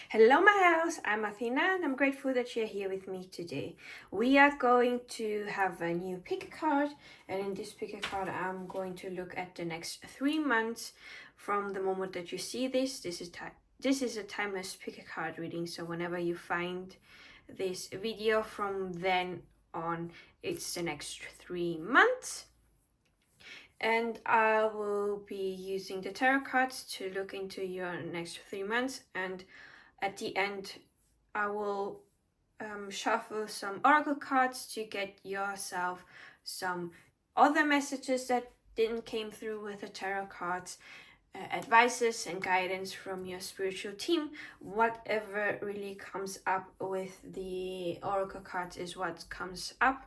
Hello my house, I'm Athina and I'm grateful that you're here with me today. We are going to have a new pick a card, and in this pick a card I'm going to look at the next 3 months from the moment that you see this. This is a timeless pick a card reading, so whenever you find this video from then on, it's the next 3 months. And I will be using the tarot cards to look into your next 3 months, and at the end I will shuffle some oracle cards to get yourself some other messages that didn't came through with the tarot cards, advices and guidance from your spiritual team. Whatever really comes up with the oracle cards is what comes up.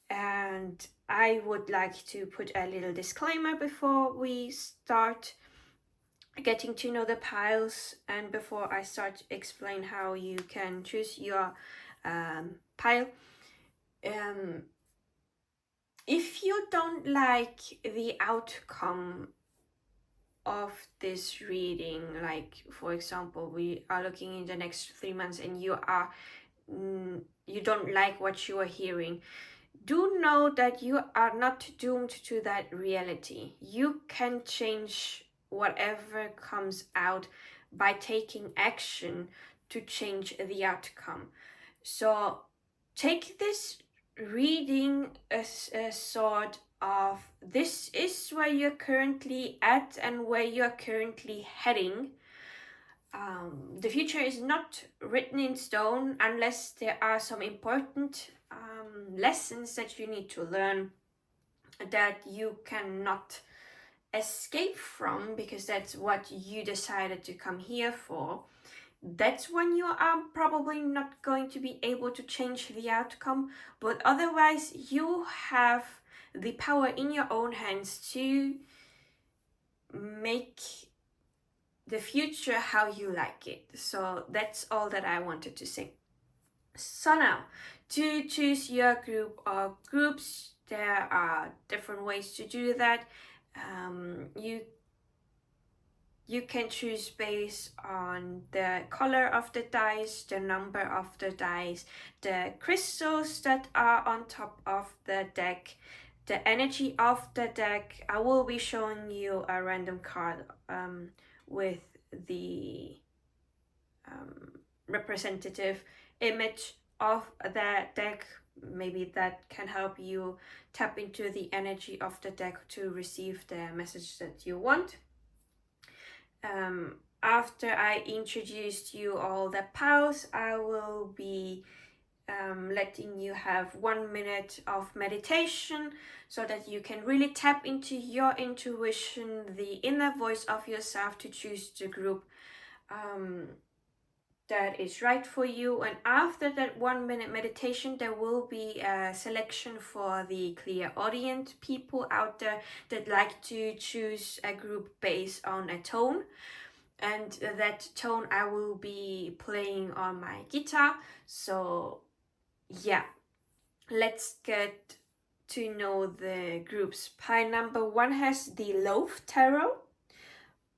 And I would like to put a little disclaimer before we start getting to know the piles, and before I start to explain how you can choose your pile. If you don't like the outcome of this reading, like for example we are looking in the next 3 months and you don't like what you are hearing, do know that you are not doomed to that reality. You can change whatever comes out by taking action to change the outcome. So take this reading as a sort of, this is where you're currently at and where you're currently heading. The future is not written in stone unless there are some important lessons that you need to learn that you cannot escape from, because that's what you decided to come here for. That's when you are probably not going to be able to change the outcome, but otherwise you have the power in your own hands to make the future how you like it. So that's all that I wanted to say. So now, to choose your group or groups, there are different ways to do that. You can choose based on the color of the dice, the number of the dice, the crystals that are on top of the deck, the energy of the deck. I will be showing you a random card with the representative image of the deck. Maybe that can help you tap into the energy of the deck to receive the message that you want. After I introduced you all the piles, I will be letting you have 1 minute of meditation so that you can really tap into your intuition, the inner voice of yourself, to choose the group that is right for you. And after that 1 minute meditation, there will be a selection for the Clairaudiant people out there that like to choose a group based on a tone. And that tone I will be playing on my guitar. So yeah, let's get to know the groups. Pile number 1 has the Loaf Tarot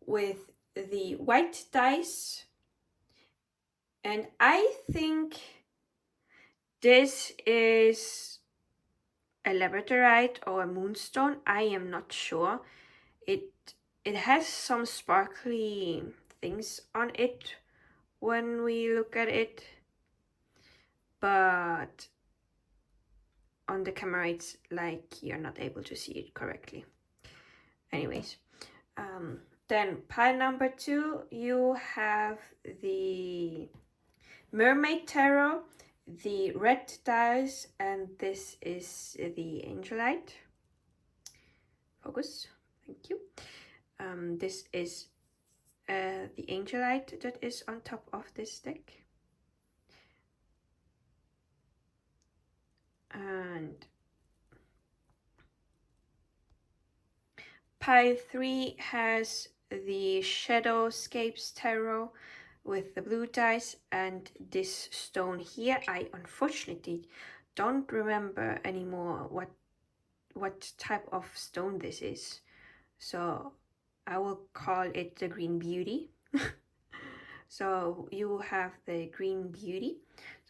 with the white dice, and I think this is a labradorite or a moonstone. I am not sure. It has some sparkly things on it when we look at it, but on the camera it's like you're not able to see it correctly. Anyways, then pile number 2, you have the Mermaid Tarot, the red dice, and this is the Angelite. Focus, thank you. This is the Angelite that is on top of this deck. And pile 3 has the Shadowscapes Tarot with the blue dice, and this stone here, I unfortunately don't remember anymore what type of stone this is, so I will call it the Green Beauty. So you have the green beauty.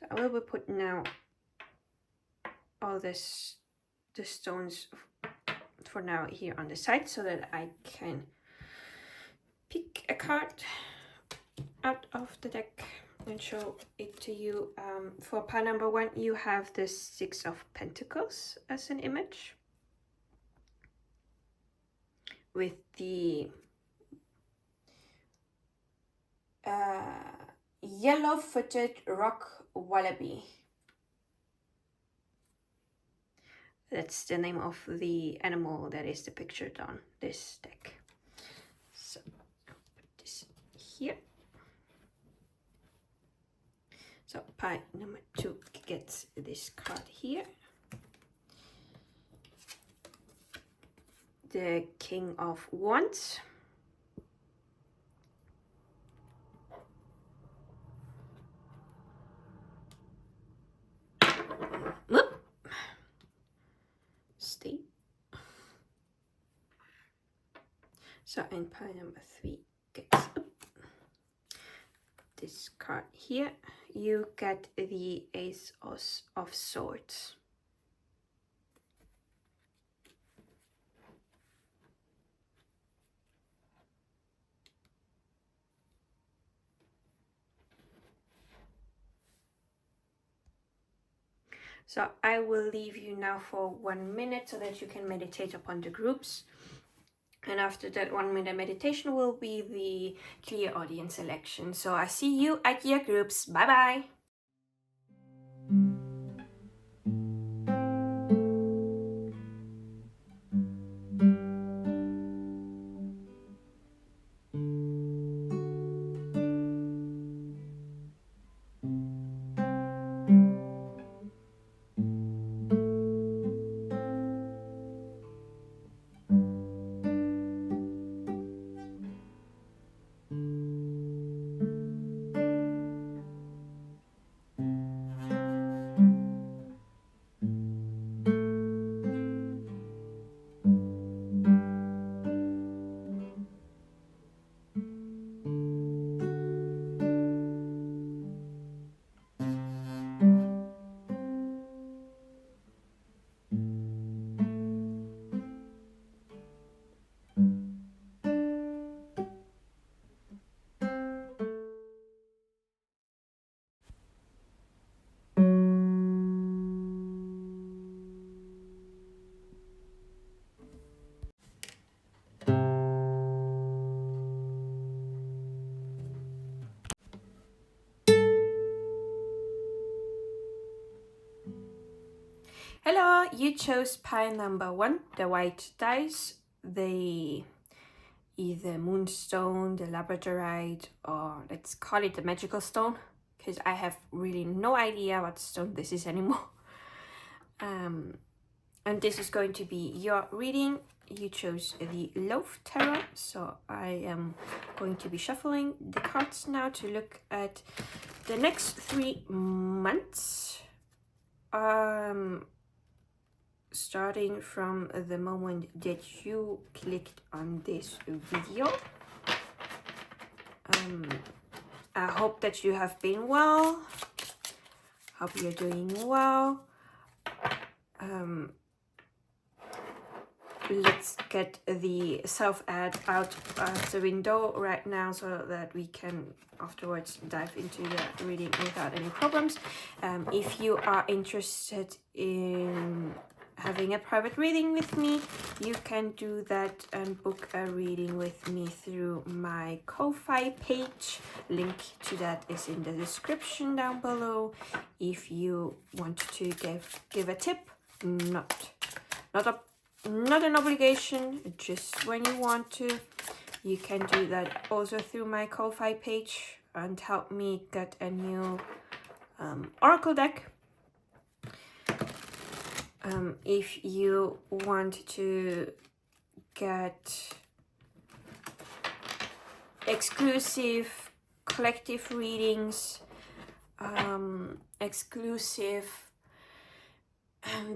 So I will be putting now all the stones for now here on the side so that I can pick a card out of the deck and show it to you. For pile number 1, you have the 6 of Pentacles as an image with the yellow-footed rock wallaby. That's the name of the animal that is depicted on this deck. So I'll put this here. So pile number 2 gets this card here. The King of Wands. Whoop. Stay. So in pile number 3 gets this card here. You get the Ace of Swords. So I will leave you now for 1 minute so that you can meditate upon the groups. And after that 1 minute meditation will be the Clairaudiant selection. So I see you at your groups. Bye bye. Hello, you chose pile number 1, the white dice, the either moonstone, the labradorite, or let's call it the magical stone, because I have really no idea what stone this is anymore. And this is going to be your reading. You chose the Loaf Tarot, so I am going to be shuffling the cards now to look at the next 3 months. Starting from the moment that you clicked on this video. I hope that you have been well. Hope you're doing well. Let's get the self-ad out of the window right now so that we can afterwards dive into the reading without any problems. If you are interested in having a private reading with me, you can do that and book a reading with me through my Ko-Fi page. Link to that is in the description down below. If you want to give a tip, not an obligation, just when you want to, you can do that also through my Ko-Fi page and help me get a new oracle deck. If you want to get exclusive collective readings, exclusive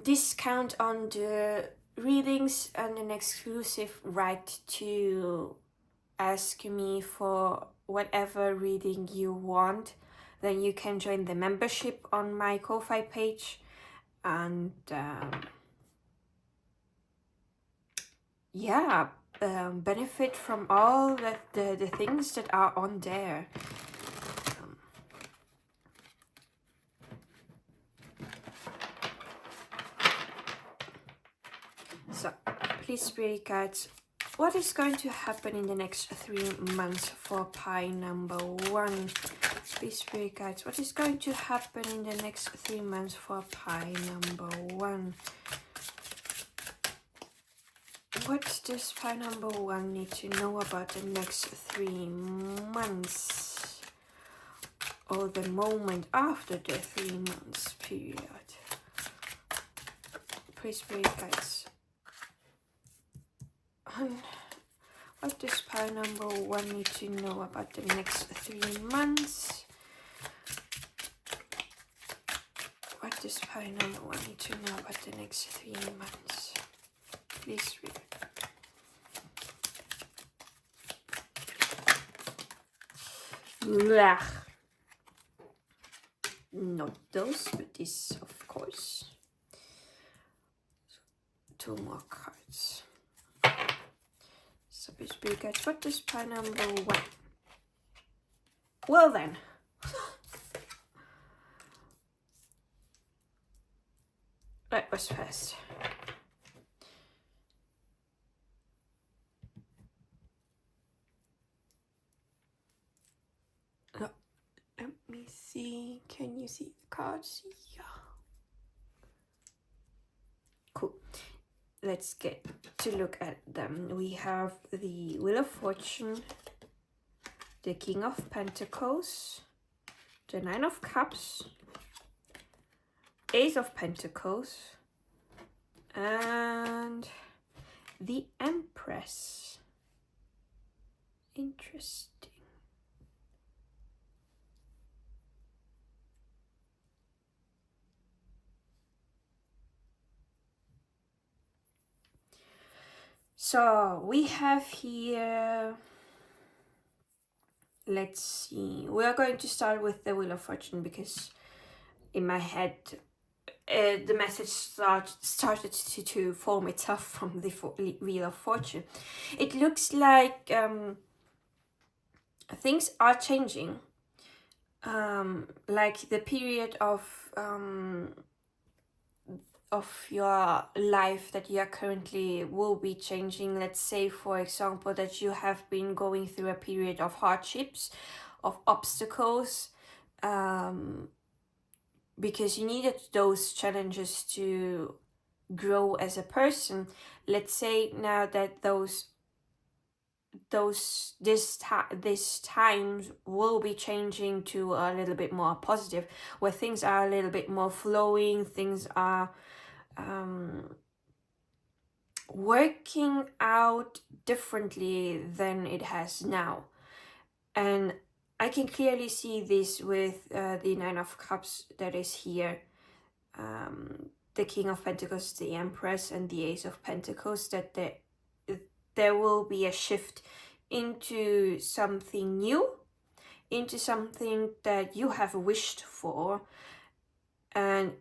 discount on the readings, and an exclusive right to ask me for whatever reading you want, then you can join the membership on my Ko-Fi page, and yeah, benefit from all the things that are on there. So, please, Spirit Guides, what is going to happen in the next 3 months for pie number 1? Please, Spirit Guides, what is going to happen in the next 3 months for pie number 1? What does pie number 1 need to know about the next 3 months? Or the moment after the 3 months period? Please, Spirit Guides. What does pie number 1 need to know about the next 3 months? What does pie number 1 need to know about the next 3 months? Please read. Blah. Not those, but this, of course. 2 more cards. So, Spirit Guides, what does pie number 1? Well then. That was fast. Oh, let me see. Can you see the cards? Yeah. Cool. Let's get to look at them. We have the Wheel of Fortune, the King of Pentacles, the Nine of Cups, Ace of Pentacles, and the Empress. Interesting. So we have here, let's see, we are going to start with the Wheel of Fortune because in my head the message started to form itself from the Wheel of Fortune. It looks like things are changing, like the period of your life that you are currently will be changing. Let's say, for example, that you have been going through a period of hardships, of obstacles, because you needed those challenges to grow as a person. Let's say now that this times will be changing to a little bit more positive, where things are a little bit more flowing, things are working out differently than it has now. And I can clearly see this with the Nine of Cups that is here, the King of Pentacles, the Empress, and the Ace of Pentacles, that there will be a shift into something new, into something that you have wished for. And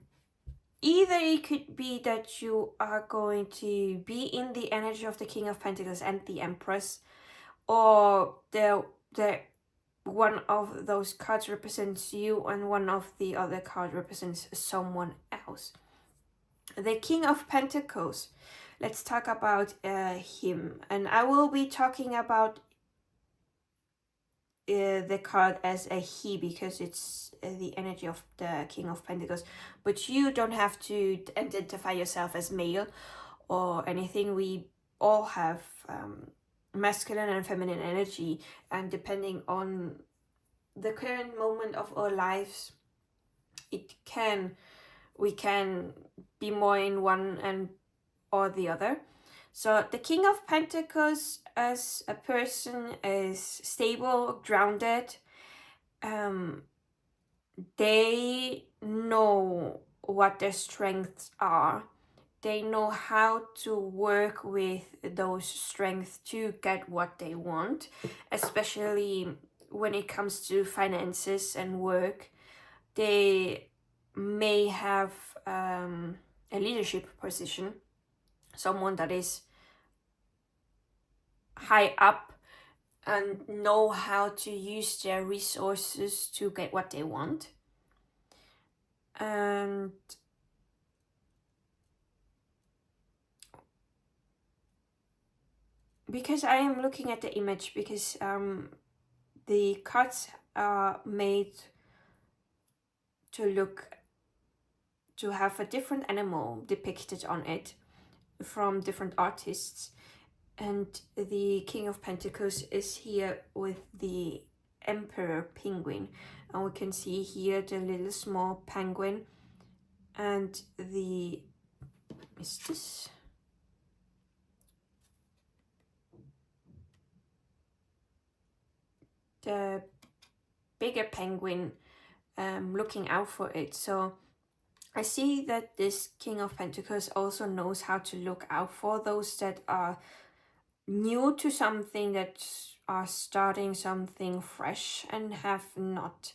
either it could be that you are going to be in the energy of the King of Pentacles and the Empress, or the one of those cards represents you and one of the other cards represents someone else. The King of Pentacles, let's talk about him, and I will be talking about the card as a he because it's the energy of the King of Pentacles, but you don't have to identify yourself as male or anything. We all have masculine and feminine energy, and depending on the current moment of our lives, we can be more in one and or the other. So the King of Pentacles as a person is stable, grounded. They know what their strengths are. They know how to work with those strengths to get what they want, especially when it comes to finances and work, they may have a leadership position, someone that is high up and know how to use their resources to get what they want. And because I am looking at the image, because the cards are made to have a different animal depicted on it from different artists, and the King of Pentacles is here with the Emperor Penguin, and we can see here the little small penguin and the the bigger penguin looking out for it. So I see that this King of Pentacles also knows how to look out for those that are new to something, that are starting something fresh and have not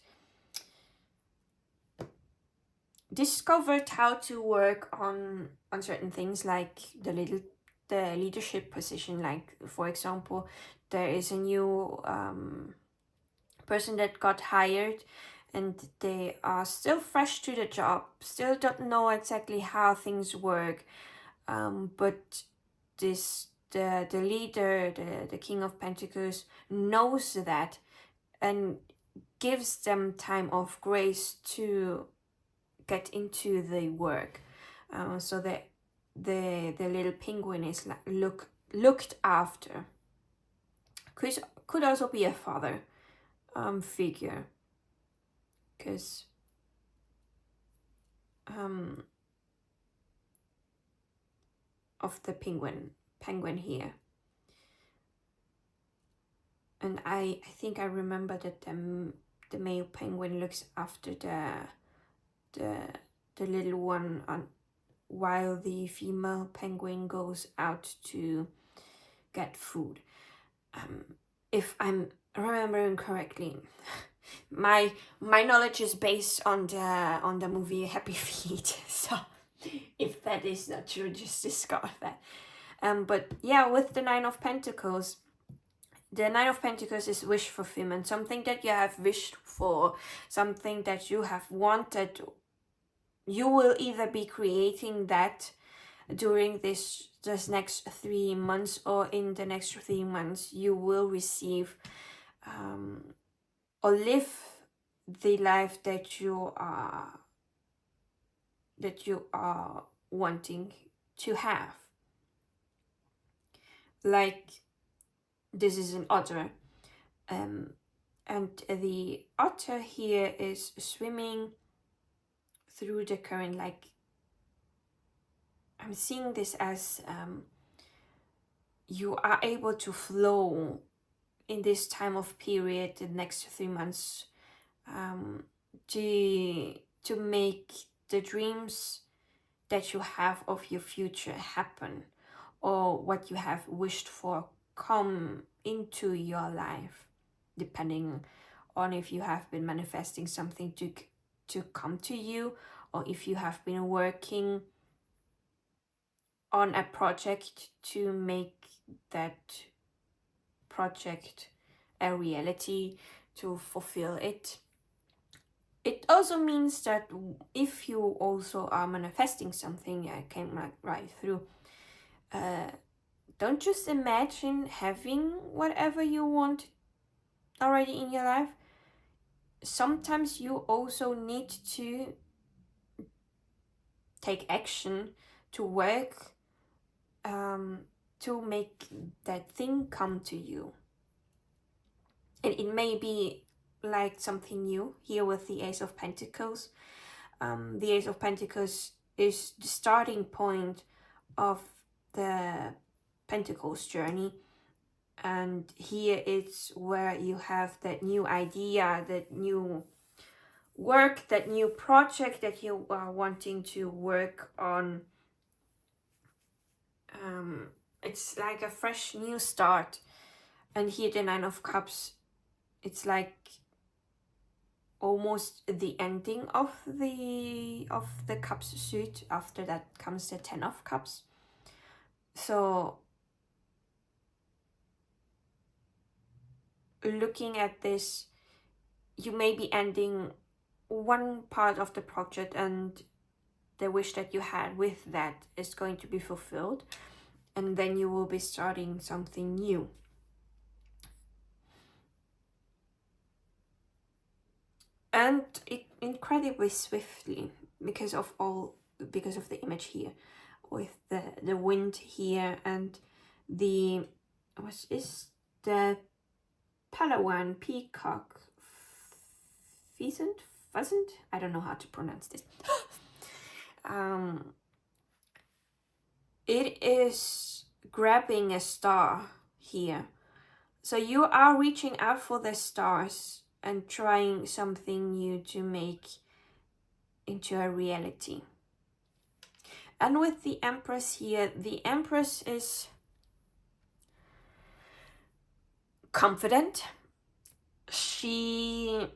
discovered how to work on certain things, like the leadership position. Like, for example, there is a new person that got hired, and they are still fresh to the job, still don't know exactly how things work, but the leader, the King of Pentacles, knows that and gives them time of grace to get into the work, so that the little penguin is looked after. Could also be a father figure, because of the penguin here. And I think I remember that the male penguin looks after the little one while the female penguin goes out to get food. If I'm remembering correctly, my knowledge is based on the movie Happy Feet. So if that is not true, just discard that. But yeah, with the Nine of Pentacles, the Nine of Pentacles is wish fulfillment, something that you have wished for, something that you have wanted. You will either be creating that during this next 3 months, or in the next 3 months you will receive or live the life that you are wanting to have. Like, this is an otter, and the otter here is swimming through the current. Like, I'm seeing this as you are able to flow in this time of period, the next 3 months, to make the dreams that you have of your future happen, or what you have wished for come into your life, depending on if you have been manifesting something to come to you, or if you have been working on a project to make that project a reality, to fulfill it. It also means that if you also are manifesting something, I came right through, don't just imagine having whatever you want already in your life. Sometimes you also need to take action, to work, to make that thing come to you. And it may be like something new here with the Ace of Pentacles. The Ace of Pentacles is the starting point of the Pentacles journey, and here it's where you have that new idea, that new work, that new project that you are wanting to work on. It's like a fresh new start. And here the Nine of Cups it's like almost the ending of the cups suit. After that comes the 10 of cups. So looking at this, you may be ending one part of the project, and the wish that you had with that is going to be fulfilled, and then you will be starting something new. And it incredibly swiftly, because of the image here with the wind here, and the what is the Palawan peacock pheasant, I don't know how to pronounce this. It is grabbing a star here, so you are reaching out for the stars and trying something new to make into a reality. And with the Empress here, the Empress is confident. She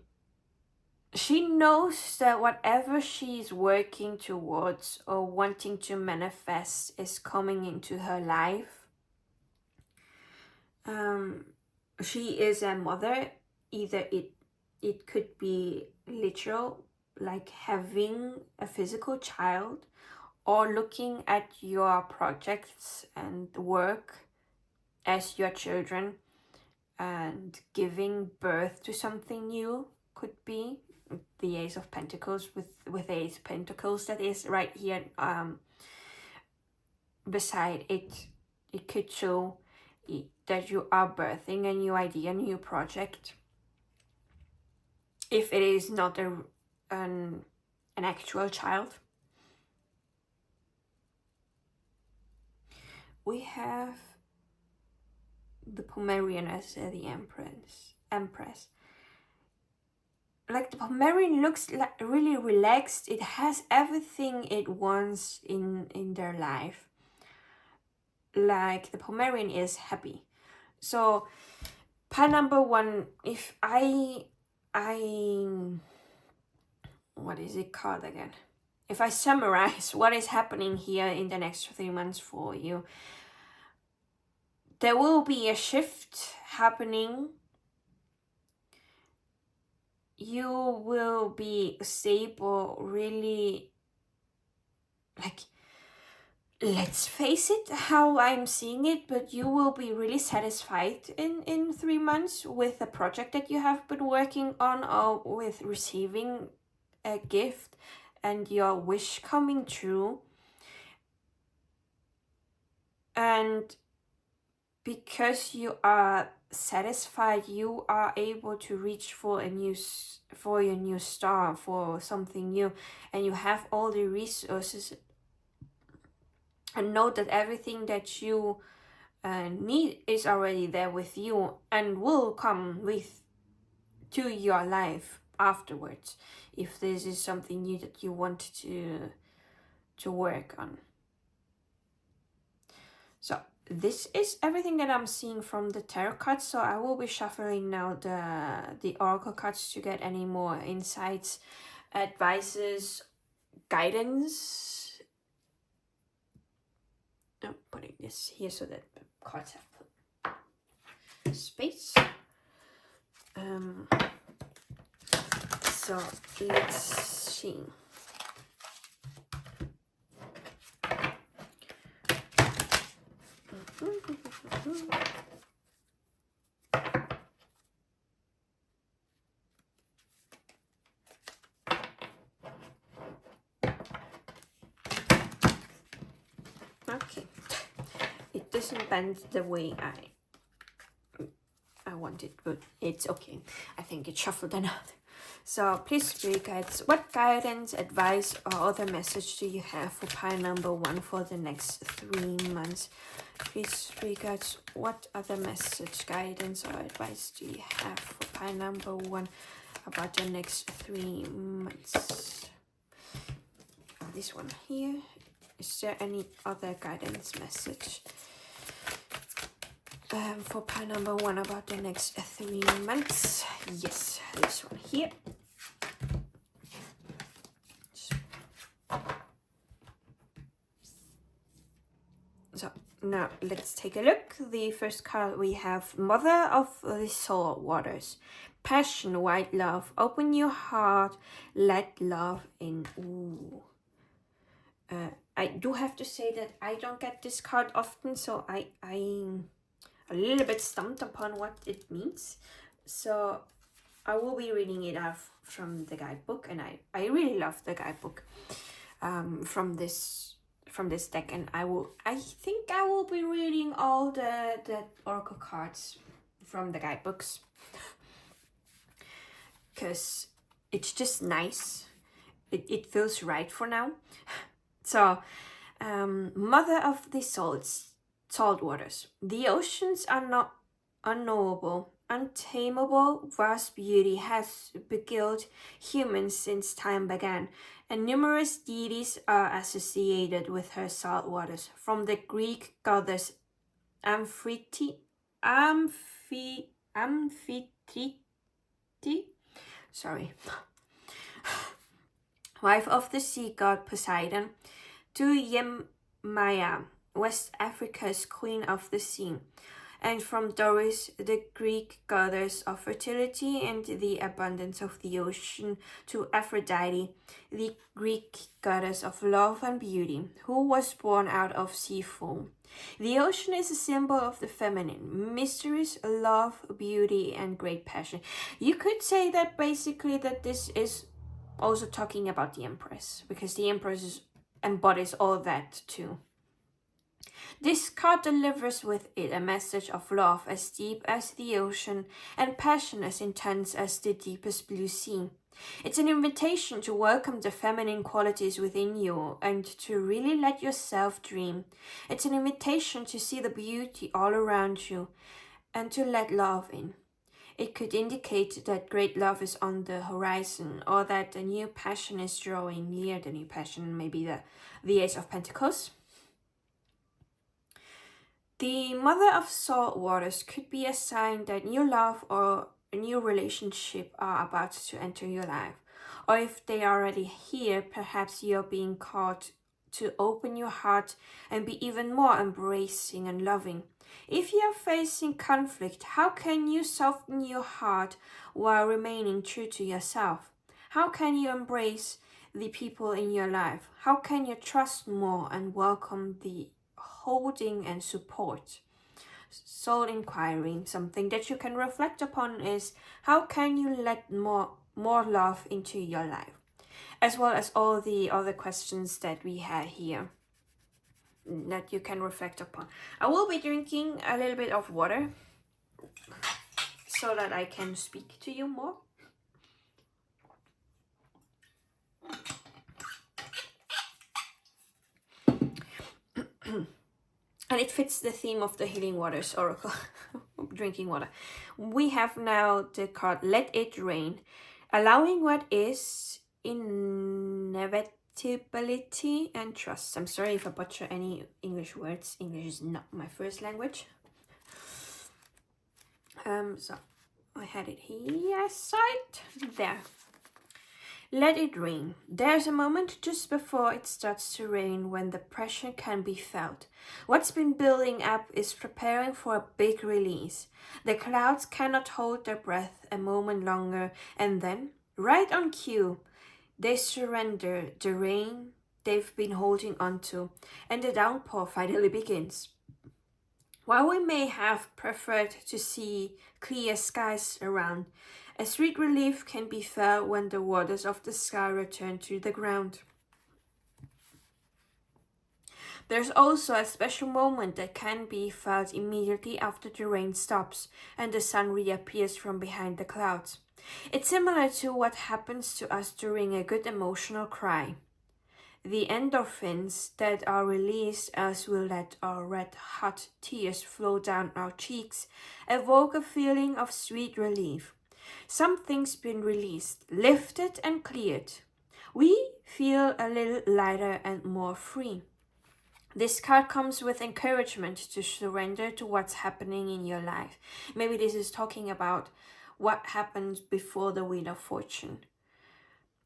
knows that whatever she's working towards or wanting to manifest is coming into her life. She is a mother. Either it could be literal, like having a physical child, or looking at your projects and work as your children and giving birth to something new. Could be the Ace of Pentacles with Ace of Pentacles that is right here beside it. It could show that you are birthing a new idea, a new project. If it is not an actual child. We have the Pomerian as the Empress. Like the Pomerian looks like really relaxed. It has everything it wants in their life. Like the Pomerian is happy. So pile number 1, if I what is it called again? If I summarize what is happening here in the next 3 months for you, there will be a shift happening. You will be stable, really, like, let's face it, how I'm seeing it, but you will be really satisfied in 3 months with the project that you have been working on, or with receiving a gift and your wish coming true. And because you are satisfied, you are able to reach for your new star, for something new, and you have all the resources, and know that everything that you need is already there with you and will come to your life afterwards, if this is something new that you want to work on. So this is everything that I'm seeing from the tarot cards. So I will be shuffling now the oracle cards to get any more insights, advices, guidance. I'm putting this here so that the cards have put space. So let's see. Okay, it doesn't bend the way I want it, but it's okay. I think it shuffled enough. So please, spirit guides, what guidance, advice, or other message do you have for pile number 1 for the next 3 months? Please, spirit guides, what other message, guidance, or advice do you have for pile number 1 about the next 3 months? This one here. Is there any other guidance message For pile number 1 about the next 3 months. Yes, this one here. So now let's take a look. The first card we have Mother of the Soul Waters. Passion, white love. Open your heart, let love in. Ooh. I do have to say that I don't get this card often, so I'm a little bit stumped upon what it means. So I will be reading it out from the guidebook, and I really love the guidebook from this deck, and I think I will be reading all the oracle cards from the guidebooks because it's just nice. It feels right for now. So, Mother of the salt waters. The oceans are not unknowable, untamable. Vast beauty has beguiled humans since time began, and numerous deities are associated with her salt waters. From the Greek goddess Amphitrite, sorry, wife of the sea god Poseidon, to Yemaya, West Africa's queen of the sea, and from Doris, the Greek goddess of fertility and the abundance of the ocean, to Aphrodite, the Greek goddess of love and beauty, who was born out of sea foam. The ocean is a symbol of the feminine, mysteries, love, beauty, and great passion. You could say that basically that this is also talking about the Empress, because the Empress embodies all that too. This card delivers with it a message of love as deep as the ocean and passion as intense as the deepest blue sea. It's an invitation to welcome the feminine qualities within you and to really let yourself dream. It's an invitation to see the beauty all around you and to let love in. It could indicate that great love is on the horizon, or that a new passion is drawing near. The new passion, maybe the Ace of Pentacles. The Mother of Salt Waters could be a sign that new love or a new relationship are about to enter your life. Or if they are already here, perhaps you're being called to open your heart and be even more embracing and loving. If you're facing conflict, how can you soften your heart while remaining true to yourself? How can you embrace the people in your life? How can you trust more and welcome the holding and support? Soul inquiry, something that you can reflect upon is how can you let more love into your life? As well as all the other questions that we had here that you can reflect upon. I will be drinking a little bit of water so that I can speak to you more. And it fits the theme of the Healing Waters Oracle, drinking water. We have now the card Let It Rain, allowing what is inevitability and trust. I'm sorry if I butcher any English words. English is not my first language. So I had it here, side, there. Let it rain. There's a moment just before it starts to rain when the pressure can be felt. What's been building up is preparing for a big release. The clouds cannot hold their breath a moment longer, and then, right on cue, they surrender the rain they've been holding onto, and the downpour finally begins. While we may have preferred to see clear skies around, a sweet relief can be felt when the waters of the sky return to the ground. There's also a special moment that can be felt immediately after the rain stops and the sun reappears from behind the clouds. It's similar to what happens to us during a good emotional cry. The endorphins that are released as we let our red-hot tears flow down our cheeks evoke a feeling of sweet relief. Something's been released, lifted and cleared. We feel a little lighter and more free. This card comes with encouragement to surrender to what's happening in your life. Maybe this is talking about what happened before the Wheel of Fortune.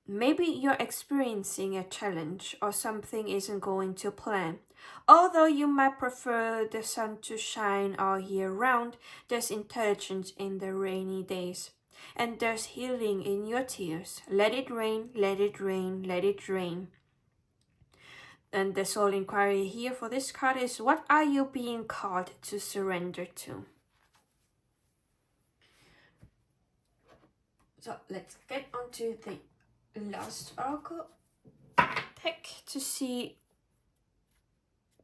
Maybe you're experiencing a challenge or something isn't going to plan. Although you might prefer the sun to shine all year round, there's intelligence in the rainy days. And there's healing in your tears. Let it rain, let it rain, let it rain. And the soul inquiry here for this card is, what are you being called to surrender to? So let's get on to the last oracle deck to see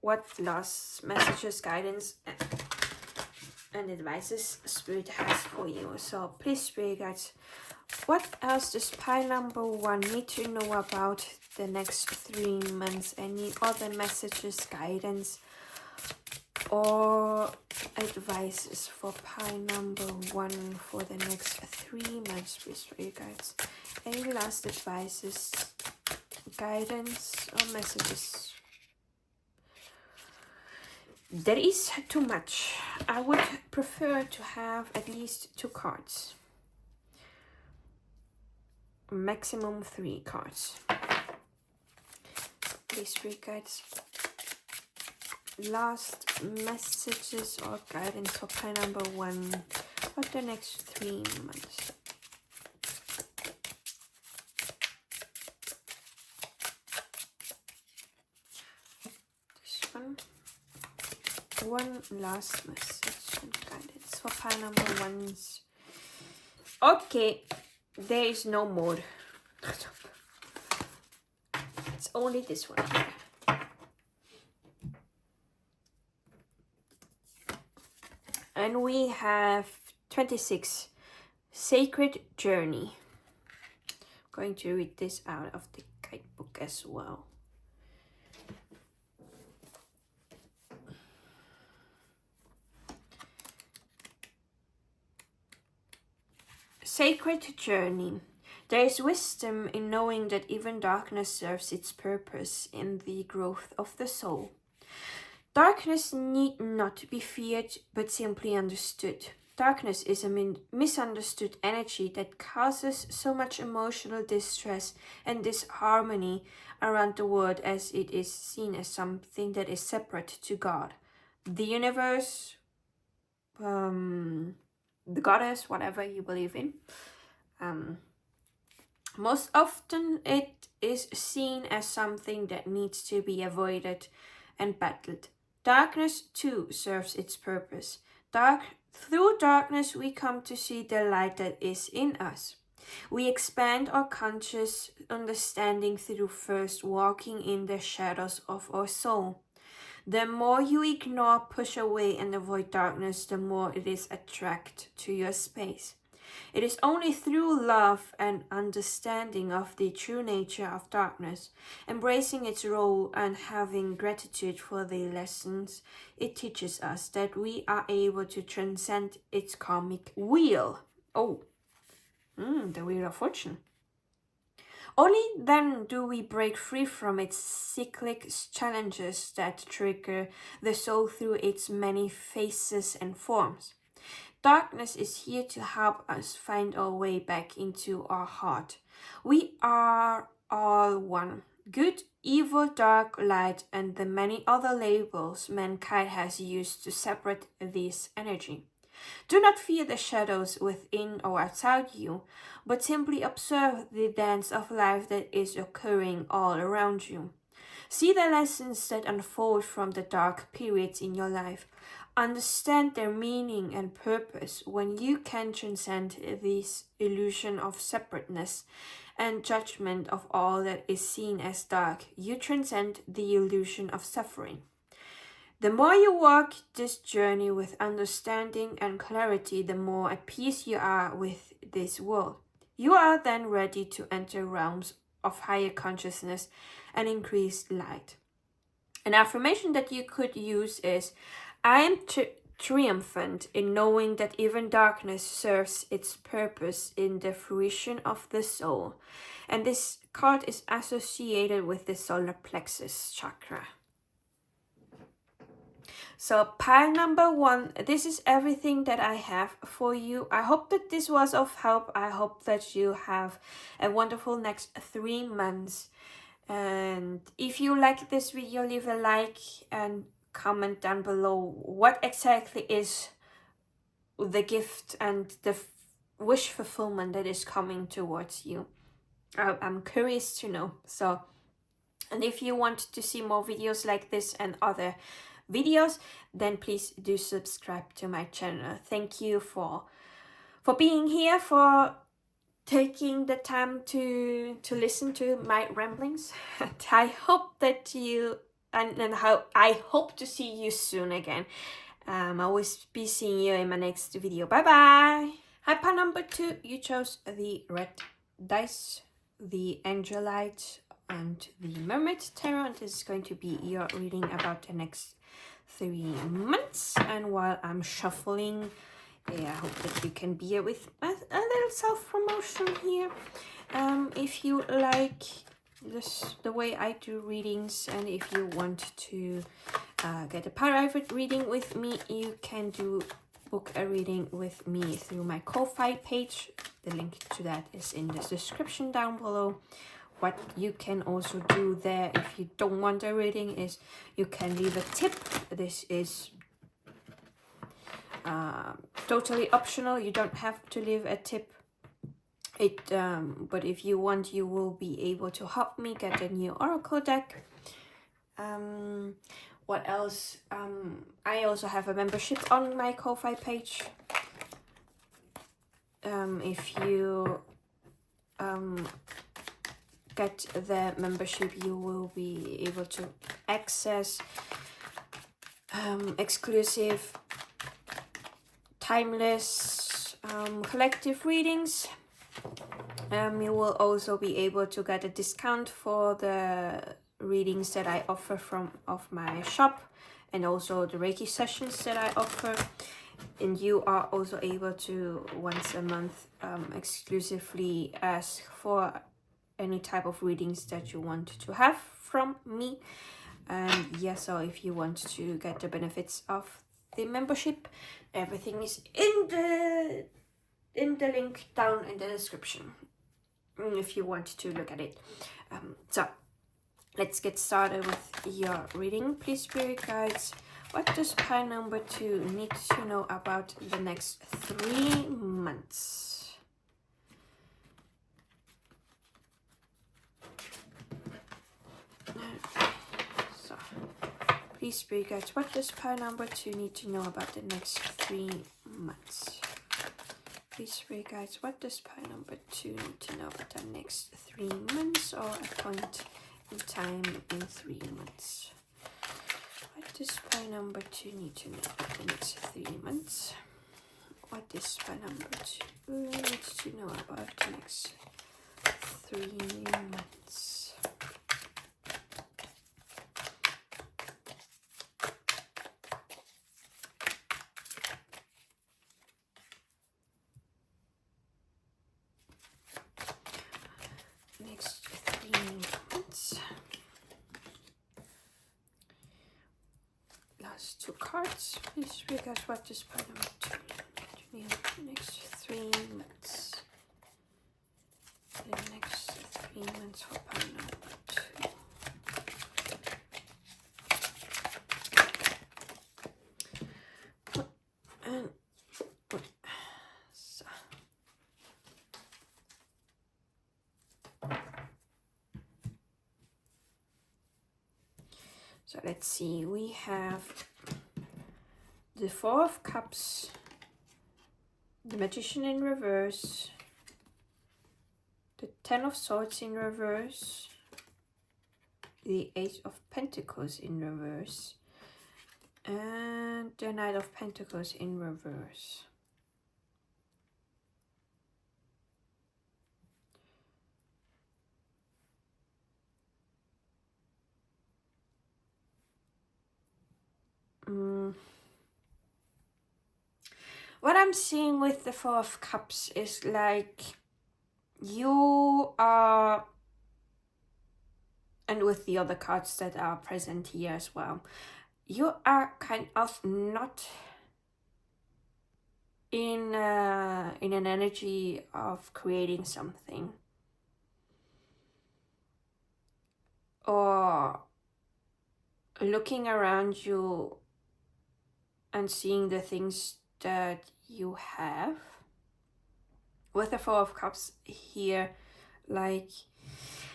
what last messages, guidance, and advices Spirit has for you. So please, Spirit guides, what else does pile number 1 need to know about the next 3 months? Any other messages, guidance, or advices for pile number 1 for the next 3 months, please, Spirit guides? Any last advices, guidance, or messages? There is too much. I would prefer to have at least 2 cards. Maximum 3 cards. Please, Spirit guides, last messages or guidance for pile number 1 for the next 3 months. This one last message and guidance for pile number 1s. Okay, there is no more. It's only this one here. And we have 26, Sacred Journey. I'm going to read this out of the guidebook as well. Sacred Journey. There is wisdom in knowing that even darkness serves its purpose in the growth of the soul. Darkness need not be feared, but simply understood. Darkness is a misunderstood energy that causes so much emotional distress and disharmony around the world, as it is seen as something that is separate to God, the universe, the goddess, whatever you believe in. Most often it is seen as something that needs to be avoided and battled. Darkness too serves its purpose. Through darkness we come to see the light that is in us. We expand our conscious understanding through first walking in the shadows of our soul. The more you ignore, push away, and avoid darkness, the more it is attracted to your space. It is only through love and understanding of the true nature of darkness, embracing its role and having gratitude for the lessons it teaches us, that we are able to transcend its karmic wheel. The Wheel of Fortune. Only then do we break free from its cyclic challenges that trigger the soul through its many faces and forms. Darkness is here to help us find our way back into our heart. We are all one. Good, evil, dark, light, and the many other labels mankind has used to separate this energy. Do not fear the shadows within or outside you, but simply observe the dance of life that is occurring all around you. See the lessons that unfold from the dark periods in your life. Understand their meaning and purpose. When you can transcend this illusion of separateness and judgment of all that is seen as dark, you transcend the illusion of suffering. The more you walk this journey with understanding and clarity, the more at peace you are with this world. You are then ready to enter realms of higher consciousness and increased light. An affirmation that you could use is, I am triumphant in knowing that even darkness serves its purpose in the fruition of the soul. And this card is associated with the solar plexus chakra. So pile number 1, this is everything that I have for you. I hope that this was of help. I hope that you have a wonderful next 3 months. And if you like this video, leave a like and comment down below what exactly is the gift and the wish fulfillment that is coming towards you. I'm curious to know. So, and if you want to see more videos like this and other videos, then please do subscribe to my channel. Thank you for being here, for taking the time to listen to my ramblings. I hope that you I hope to see you soon again. I will be seeing you in my next video. Bye bye. Hi, pile number 2, you chose the red dice, the Angelite and the Mermaid Tarot, and this is going to be your reading about the next 3 months. And while I'm shuffling, I hope that you can bear with a little self-promotion here. If you like the way I do readings, and if you want to get a private reading with me, you can book a reading with me through my Ko-Fi page. The link to that is in the description down below. What you can also do there, if you don't want a reading, is you can leave a tip. This is totally optional. You don't have to leave a tip. But if you want, you will be able to help me get a new oracle deck. What else? I also have a membership on my Ko-Fi page. If you get the membership, you will be able to access exclusive, timeless collective readings. You will also be able to get a discount for the readings that I offer of my shop, and also the Reiki sessions that I offer. And you are also able to once a month exclusively ask for any type of readings that you want to have from me. And yeah, so if you want to get the benefits of the membership, everything is in the link down in the description if you want to look at it. So let's get started with your reading. Please, spirit guides, what does pile number 2 need to know about the next 3 months? So, please, spirit guides, what does pile number 2 need to know about the next 3 months? Please, spirit guides, what does pile number 2 need to know about the next 3 months, or a point in time in 3 months? What does pile number 2 need to know about the next 3 months? What does pile number 2 needs to know about the next 3 months? Next 3 months. Last 2 cards. Please read us what this pile number 2 need to know next 3 months. The next 3 months for pile number 2. And so let's see, we have the 4 of Cups, the Magician in reverse, the 10 of Swords in reverse, the 8 of Pentacles in reverse, and the Knight of Pentacles in reverse. What I'm seeing with the 4 of Cups is like you are, and with the other cards that are present here as well, you are kind of not in an energy of creating something or looking around you and seeing the things that you have. With the Four of Cups here, like,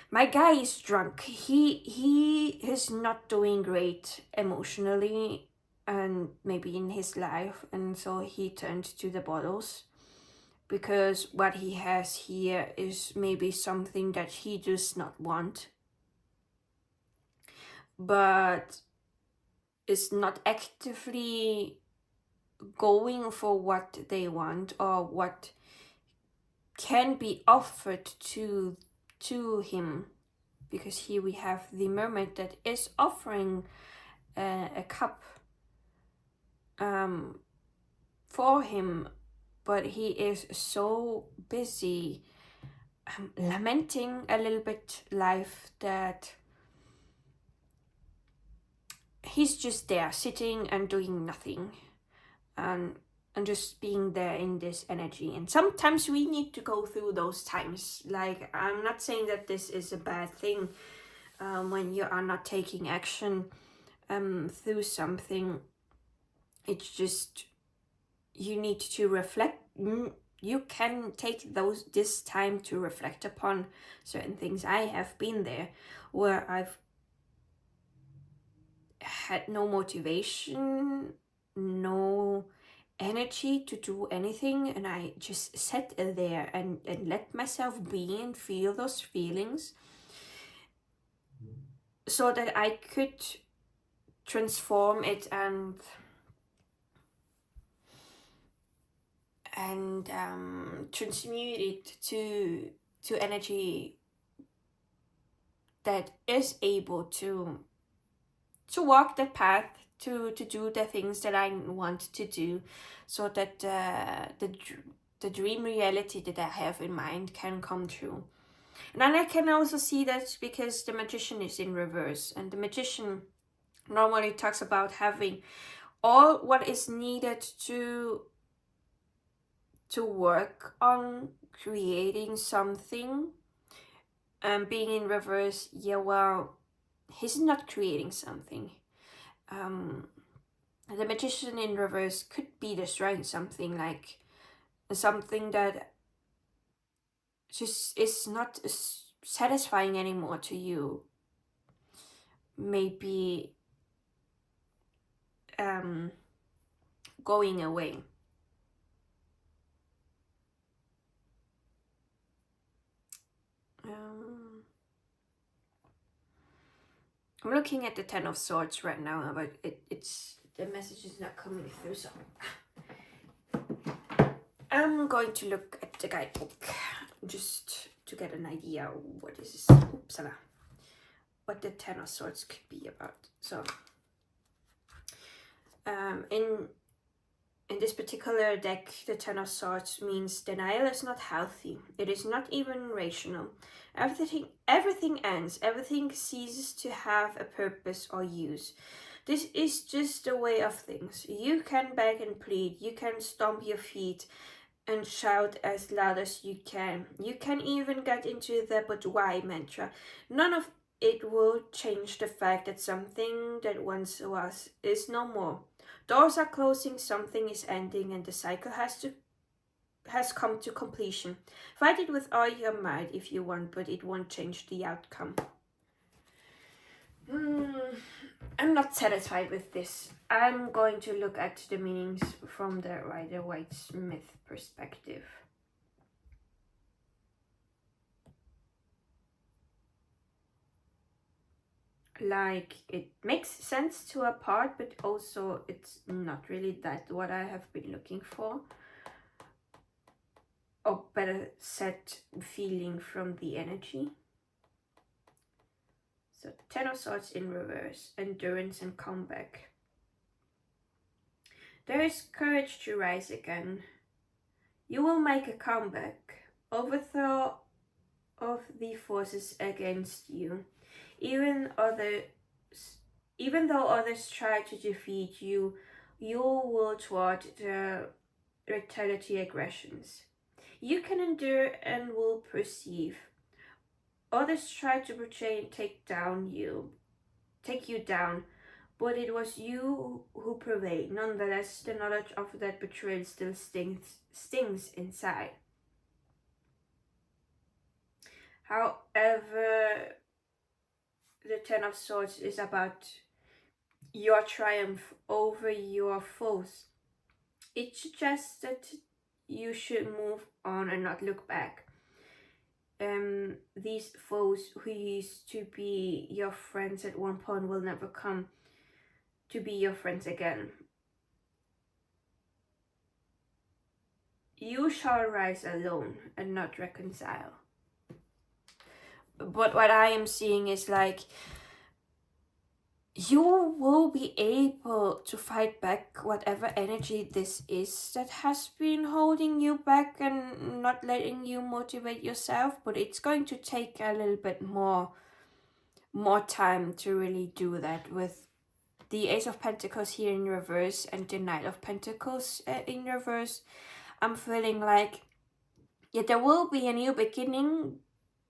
my guy is drunk. He is not doing great emotionally and maybe in his life, and so he turned to the bottles because what he has here is maybe something that he does not want, but is not actively going for what they want or what can be offered to him, because here we have the mermaid that is offering a cup for him, but he is so busy lamenting a little bit life that he's just there sitting and doing nothing, and just being there in this energy. And sometimes we need to go through those times. Like, I'm not saying that this is a bad thing when you are not taking action through something. It's just you need to reflect. You can take this time to reflect upon certain things. I have been there where I've had no motivation, no energy to do anything, and I just sat there and let myself be and feel those feelings so that I could transform it and transmute it to energy that is able to walk the path, to do the things that I want to do, so that the dream reality that I have in mind can come true. And then I can also see that because the Magician is in reverse, and the Magician normally talks about having all what is needed to work on creating something. Being in reverse, yeah, well, he's not creating something. The Magician in reverse could be destroying something, like something that just is not satisfying anymore to you. Maybe going away. I'm looking at the Ten of Swords right now, but it's the message is not coming through, so I'm going to look at the guidebook just to get an idea what is what the Ten of Swords could be about. So in this particular deck, the Ten of Swords means denial is not healthy. It is not even rational. Everything ends. Everything ceases to have a purpose or use. This is just the way of things. You can beg and plead. You can stomp your feet and shout as loud as you can. You can even get into the "but why" mantra. None of it will change the fact that something that once was is no more. Doors are closing, something is ending, and the cycle has come to completion. Fight it with all your might if you want, but it won't change the outcome. I'm not satisfied with this. I'm going to look at the meanings from the Rider-Waite-Smith perspective. Like, it makes sense to a part, but also it's not really that what I have been looking for. Or better set feeling from the energy. So Ten of Swords in reverse, endurance and comeback. There is courage to rise again. You will make a comeback. Overthrow of the forces against you. Even others Even though others try to defeat you, you will thwart the retaliatory aggressions. You can endure and will perceive. Others try to betray and take you down, but it was you who prevailed. Nonetheless, the knowledge of that betrayal still stings inside. However, the Ten of Swords is about your triumph over your foes. It suggests that you should move on and not look back. These foes who used to be your friends at one point will never come to be your friends again. You shall rise alone and not reconcile. But what I am seeing is like, you will be able to fight back whatever energy this is that has been holding you back and not letting you motivate yourself, but it's going to take a little bit more time to really do that, with the Ace of Pentacles here in reverse and the Knight of Pentacles in reverse. I'm feeling like, yeah, there will be a new beginning,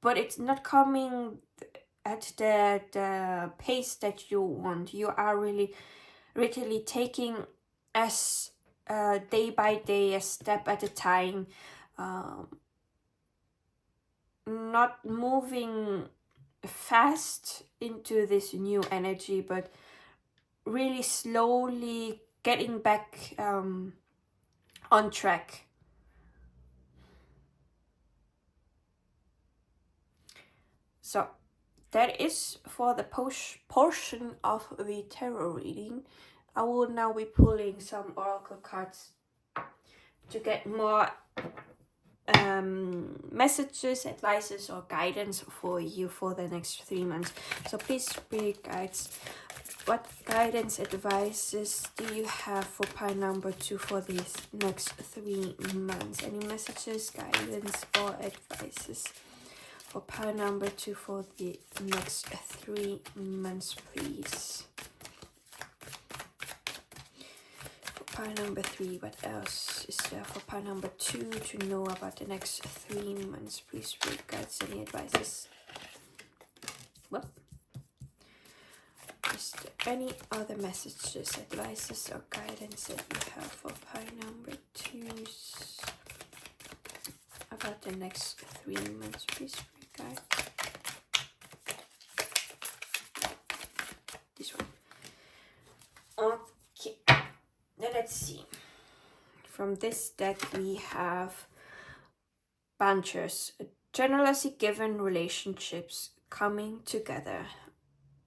but it's not coming at the pace that you want. You are really taking as day by day, a step at a time, not moving fast into this new energy, but really slowly getting back on track. So that is for the portion of the tarot reading. I will now be pulling some oracle cards to get more messages, advices, or guidance for you for the next 3 months. So please, spirit guides, what guidance, advices do you have for pile number 2 for these next 3 months? Any messages, guidance, or advices for pile number 2 for the next 3 months, please? For pile number 3, what else is there for pile number 2 to know about the next 3 months? Please, spirit guides, any advices? Well, is there any other messages, advices, or guidance that you have for pile number 2 about the next 3 months, please, spirit guide? This one. Okay, now let's see. From this deck we have Bunchers, generously given relationships coming together.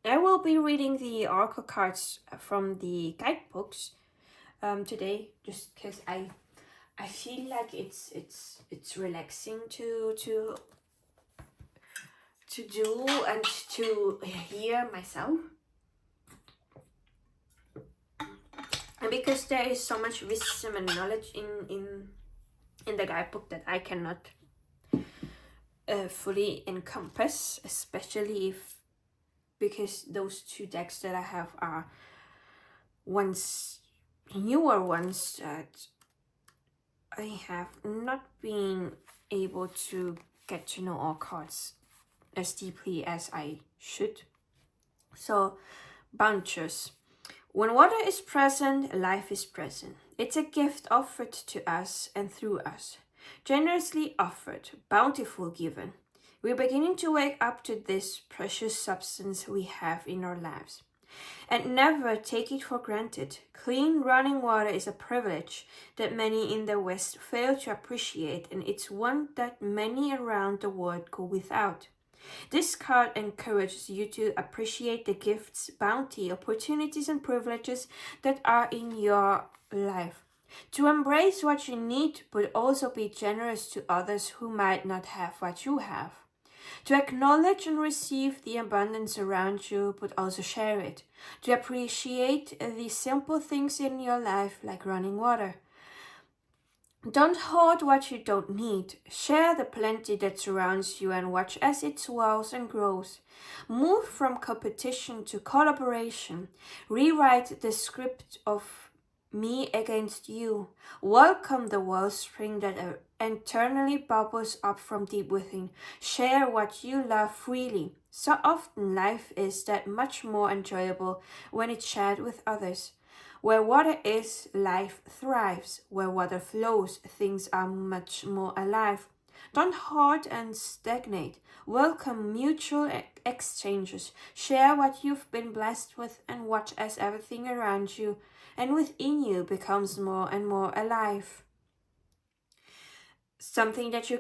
I will be reading the oracle cards from the guidebooks today, just because I feel like it's relaxing to do and to hear myself, and because there is so much wisdom and knowledge in the guidebook that I cannot fully encompass, especially because those 2 decks that I have are newer ones that I have not been able to get to know all cards as deeply as I should. So, Bunchers. When water is present, life is present. It's a gift offered to us and through us. Generously offered, bountiful given. We're beginning to wake up to this precious substance we have in our lives. And never take it for granted. Clean running water is a privilege that many in the West fail to appreciate, and it's one that many around the world go without. This card encourages you to appreciate the gifts, bounty, opportunities, and privileges that are in your life. To embrace what you need, but also be generous to others who might not have what you have. To acknowledge and receive the abundance around you, but also share it. To appreciate the simple things in your life, like running water. Don't hoard what you don't need. Share the plenty that surrounds you and watch as it swells and grows. Move from competition to collaboration. Rewrite the script of me against you. Welcome the wellspring that internally bubbles up from deep within. Share what you love freely. So often life is that much more enjoyable when it's shared with others. Where water is, life thrives. Where water flows, things are much more alive. Don't hoard and stagnate. Welcome mutual exchanges. Share what you've been blessed with and watch as everything around you and within you becomes more and more alive. Something that you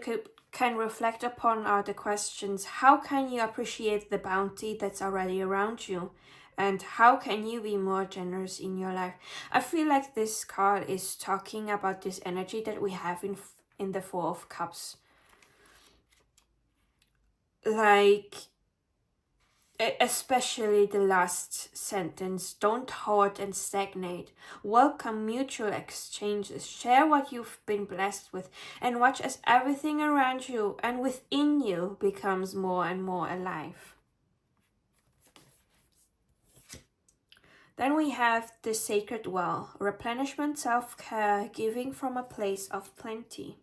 can reflect upon are the questions: how can you appreciate the bounty that's already around you? And how can you be more generous in your life? I feel like this card is talking about this energy that we have in the Four of Cups. Like, especially the last sentence: don't hoard and stagnate. Welcome mutual exchanges. Share what you've been blessed with and watch as everything around you and within you becomes more and more alive. Then we have the Sacred Well: replenishment, self-care, giving from a place of plenty.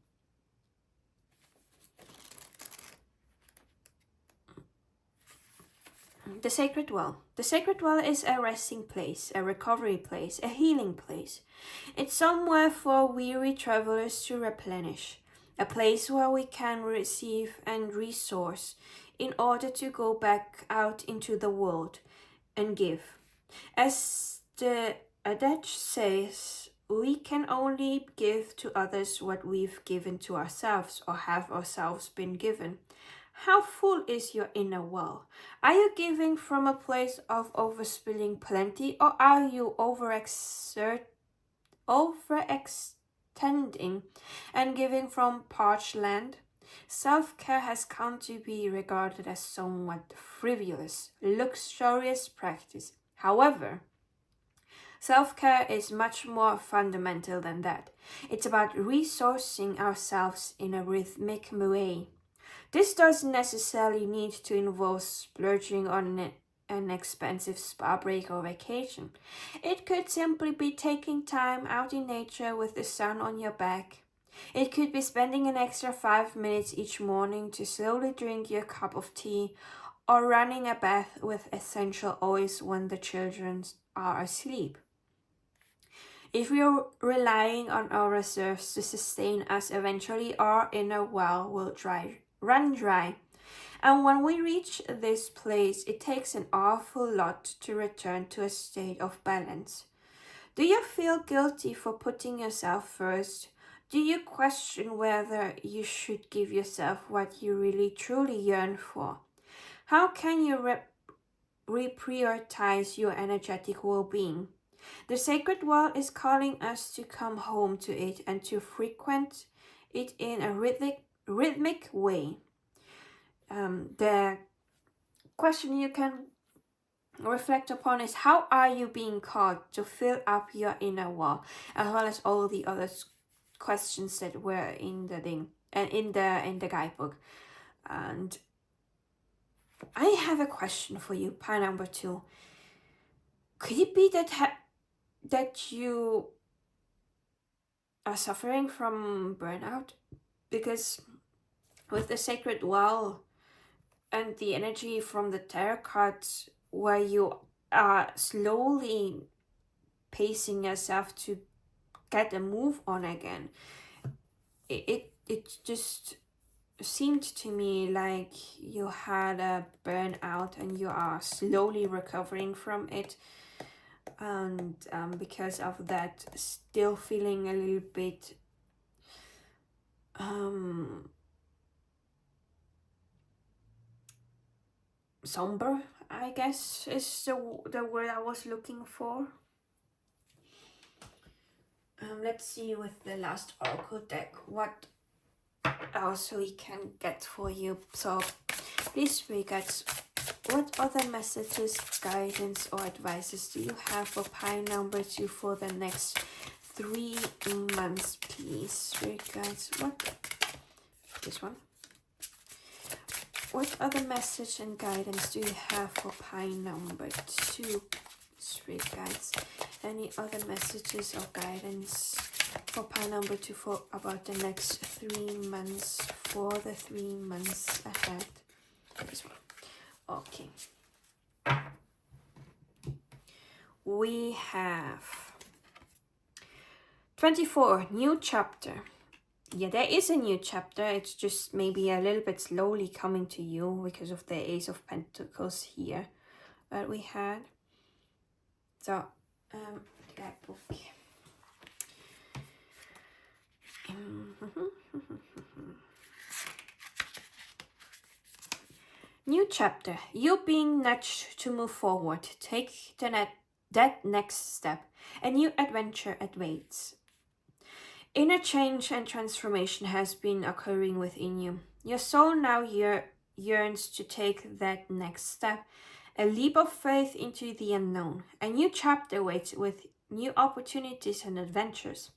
The Sacred Well. The Sacred Well is a resting place, a recovery place, a healing place. It's somewhere for weary travelers to replenish, a place where we can receive and resource in order to go back out into the world and give. As the adage says, we can only give to others what we've given to ourselves or have ourselves been given. How full is your inner well? Are you giving from a place of overspilling plenty, or are you overextending and giving from parched land? Self-care has come to be regarded as somewhat frivolous, luxurious practice. However, self-care is much more fundamental than that. It's about resourcing ourselves in a rhythmic way. This doesn't necessarily need to involve splurging on an expensive spa break or vacation. It could simply be taking time out in nature with the sun on your back. It could be spending an extra 5 minutes each morning to slowly drink your cup of tea, or running a bath with essential oils when the children are asleep. If we are relying on our reserves to sustain us, eventually our inner well will run dry. And when we reach this place, it takes an awful lot to return to a state of balance. Do you feel guilty for putting yourself first? Do you question whether you should give yourself what you really truly yearn for? How can you reprioritize your energetic well-being? The Sacred Well is calling us to come home to it and to frequent it in a rhythmic way. The question you can reflect upon is: how are you being called to fill up your inner well, as well as all the other questions that were in the thing and in the guidebook. And I have a question for you, pile number 2. Could it be that you are suffering from burnout? Because with the Sacred Well and the energy from the tarot cards, where you are slowly pacing yourself to get a move on again, it just seemed to me like you had a burnout and you are slowly recovering from it, and because of that, still feeling a little bit somber, I guess is the word I was looking for. Let's see with the last oracle deck what else we can get for you. So please, Spirit guides, what other messages, guidance, or advices do you have for pile number 2 for the next 3 months, please, Spirit guides. What? This one. What other message and guidance do you have for pile number 2, Spirit guides? Any other messages or guidance for pile number 2 for about the next 3 months, for the 3 months ahead? This one. Okay. We have 24, new chapter. Yeah, there is a new chapter. It's just maybe a little bit slowly coming to you because of the Ace of Pentacles here that we had. So, guidebook. New chapter. You being nudged to move forward. Take that next step. A new adventure awaits. Inner change and transformation has been occurring within you. Your soul now yearns to take that next step, a leap of faith into the unknown. A new chapter waits with new opportunities and adventures.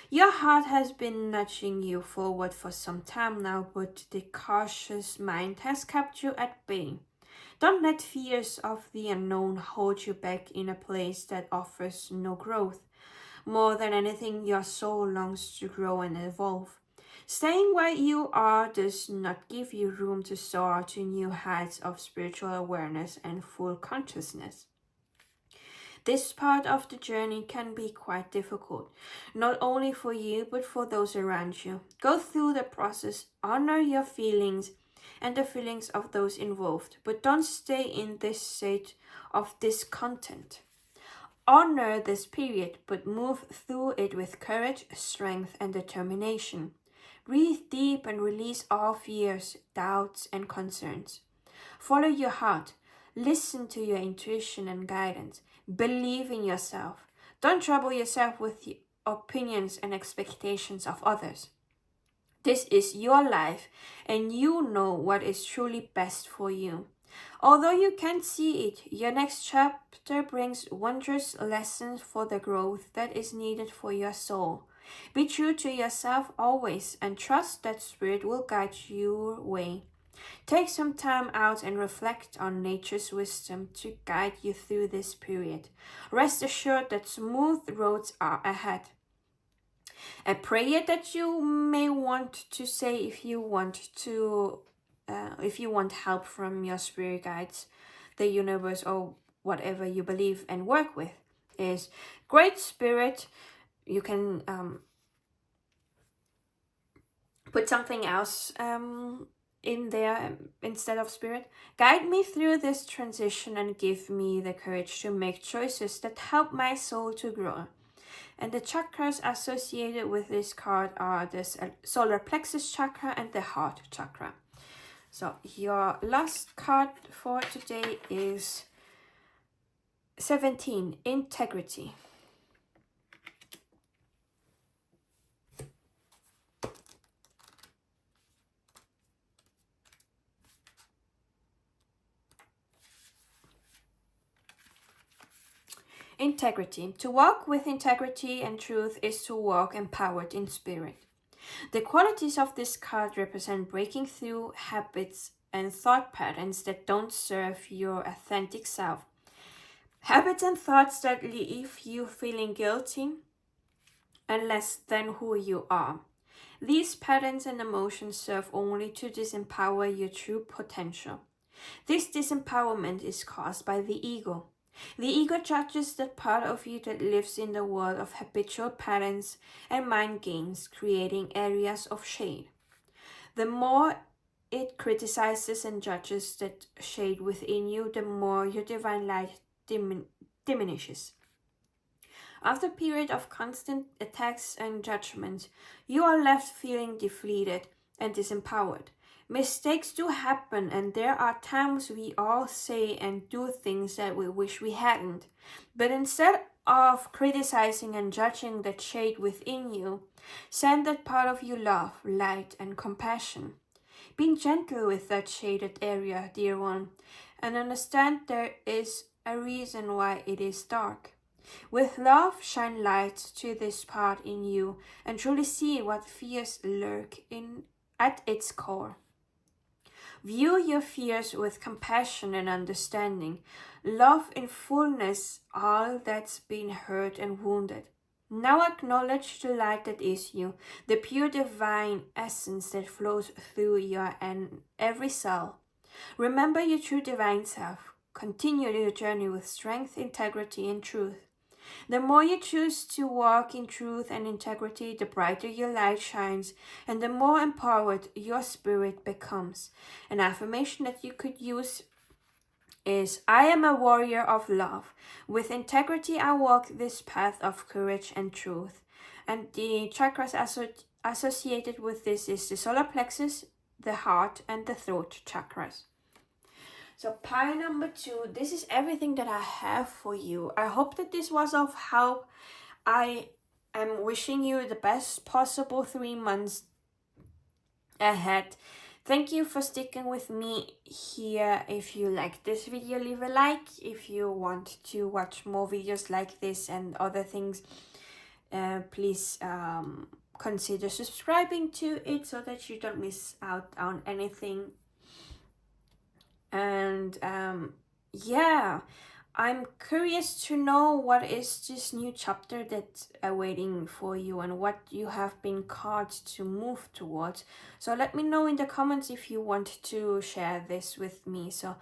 Your heart has been nudging you forward for some time now, but the cautious mind has kept you at bay. Don't let fears of the unknown hold you back in a place that offers no growth. More than anything, your soul longs to grow and evolve. Staying where you are does not give you room to soar to new heights of spiritual awareness and full consciousness. This part of the journey can be quite difficult, not only for you but for those around you. Go through the process, honor your feelings and the feelings of those involved, but don't stay in this state of discontent. Honor this period, but move through it with courage, strength, and determination. Breathe deep and release all fears, doubts, and concerns. Follow your heart. Listen to your intuition and guidance. Believe in yourself. Don't trouble yourself with the opinions and expectations of others. This is your life, and you know what is truly best for you. Although you can't see it, your next chapter brings wondrous lessons for the growth that is needed for your soul. Be true to yourself always and trust that Spirit will guide your way. Take some time out and reflect on nature's wisdom to guide you through this period. Rest assured that smooth roads are ahead. A prayer that you may want to say if you want help from your spirit guides, the universe, or whatever you believe and work with, is: Great Spirit. You can put something else in there instead of Spirit. Guide me through this transition and give me the courage to make choices that help my soul to grow. And the chakras associated with this card are the solar plexus chakra and the heart chakra. So your last card for today is 17, integrity. Integrity. To walk with integrity and truth is to walk empowered in spirit. The qualities of this card represent breaking through habits and thought patterns that don't serve your authentic self. Habits and thoughts that leave you feeling guilty and less than who you are. These patterns and emotions serve only to disempower your true potential. This disempowerment is caused by the ego. The ego judges that part of you that lives in the world of habitual patterns and mind games, creating areas of shade. The more it criticizes and judges that shade within you, the more your divine light diminishes. After a period of constant attacks and judgment, you are left feeling defeated and disempowered. Mistakes do happen, and there are times we all say and do things that we wish we hadn't. But instead of criticizing and judging that shade within you, send that part of you love, light, and compassion. Being gentle with that shaded area, dear one, and understand there is a reason why it is dark. With love, shine light to this part in you and truly see what fears lurk at its core. View your fears with compassion and understanding. Love in fullness all that's been hurt and wounded. Now acknowledge the light that is you, the pure divine essence that flows through your and every cell. Remember your true divine self. Continue your journey with strength, integrity, and truth. The more you choose to walk in truth and integrity, the brighter your light shines, and the more empowered your spirit becomes. An affirmation that you could use is, I am a warrior of love. With integrity, I walk this path of courage and truth. And the chakras associated with this is the solar plexus, the heart, and the throat chakras. So pile number 2, this is everything that I have for you. I hope that this was of help. I am wishing you the best possible 3 months ahead. Thank you for sticking with me here. If you like this video, leave a like. If you want to watch more videos like this and other things, please consider subscribing to it so that you don't miss out on anything. And yeah, I'm curious to know what is this new chapter that's awaiting for you and what you have been called to move towards. So let me know in the comments if you want to share this with me. So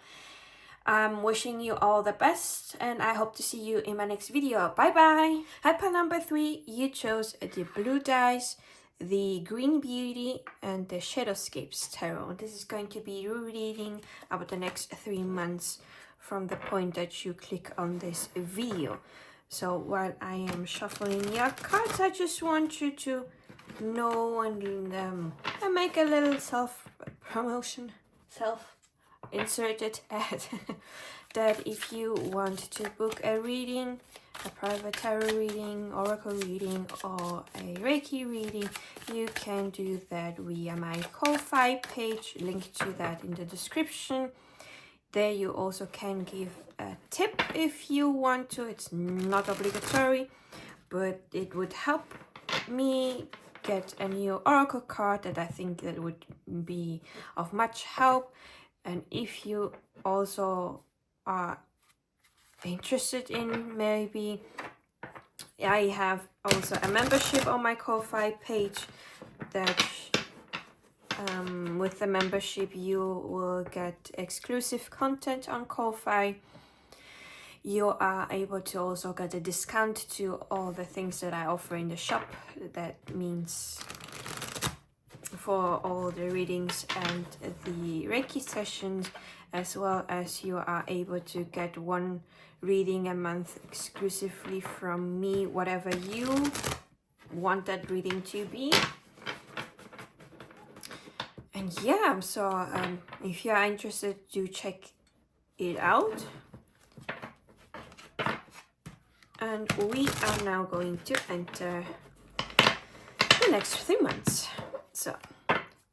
I'm wishing you all the best and I hope to see you in my next video. Bye bye. Hyper number 3, you chose the blue dice, the Green Beauty, and the Shadowscapes Tarot. This is going to be your reading about the next 3 months from the point that you click on this video. So while I am shuffling your cards, I just want you to know and make a little self-promotion, self-inserted ad that if you want to book a reading, a private tarot reading, oracle reading, or a Reiki reading, you can do that via my Ko-Fi page, link to that in the description. There you also can give a tip if you want to. It's not obligatory, but it would help me get a new oracle card that I think that would be of much help. And if you also are interested in, maybe I have also a membership on my Ko-Fi page that with the membership you will get exclusive content on Ko-Fi. You are able to also get a discount to all the things that I offer in the shop. That means for all the readings and the Reiki sessions, as well as you are able to get 1 reading a month exclusively from me, whatever you want that reading to be. And yeah, so if you are interested, do check it out. And we are now going to enter the next 3 months. So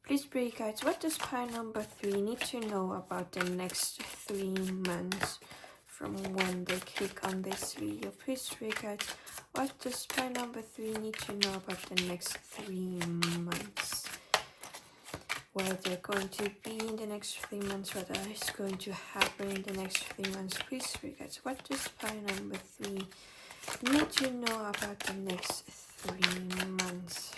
please be guides, what does pile number 3 need to know about the next 3 months from when they click on this video? Please be guides, what does pile number 3 need to know about the next 3 months? Where they're going to be in the next 3 months, what is going to happen in the next 3 months? Please be guides, what does pile number 3 need to know about the next 3 months?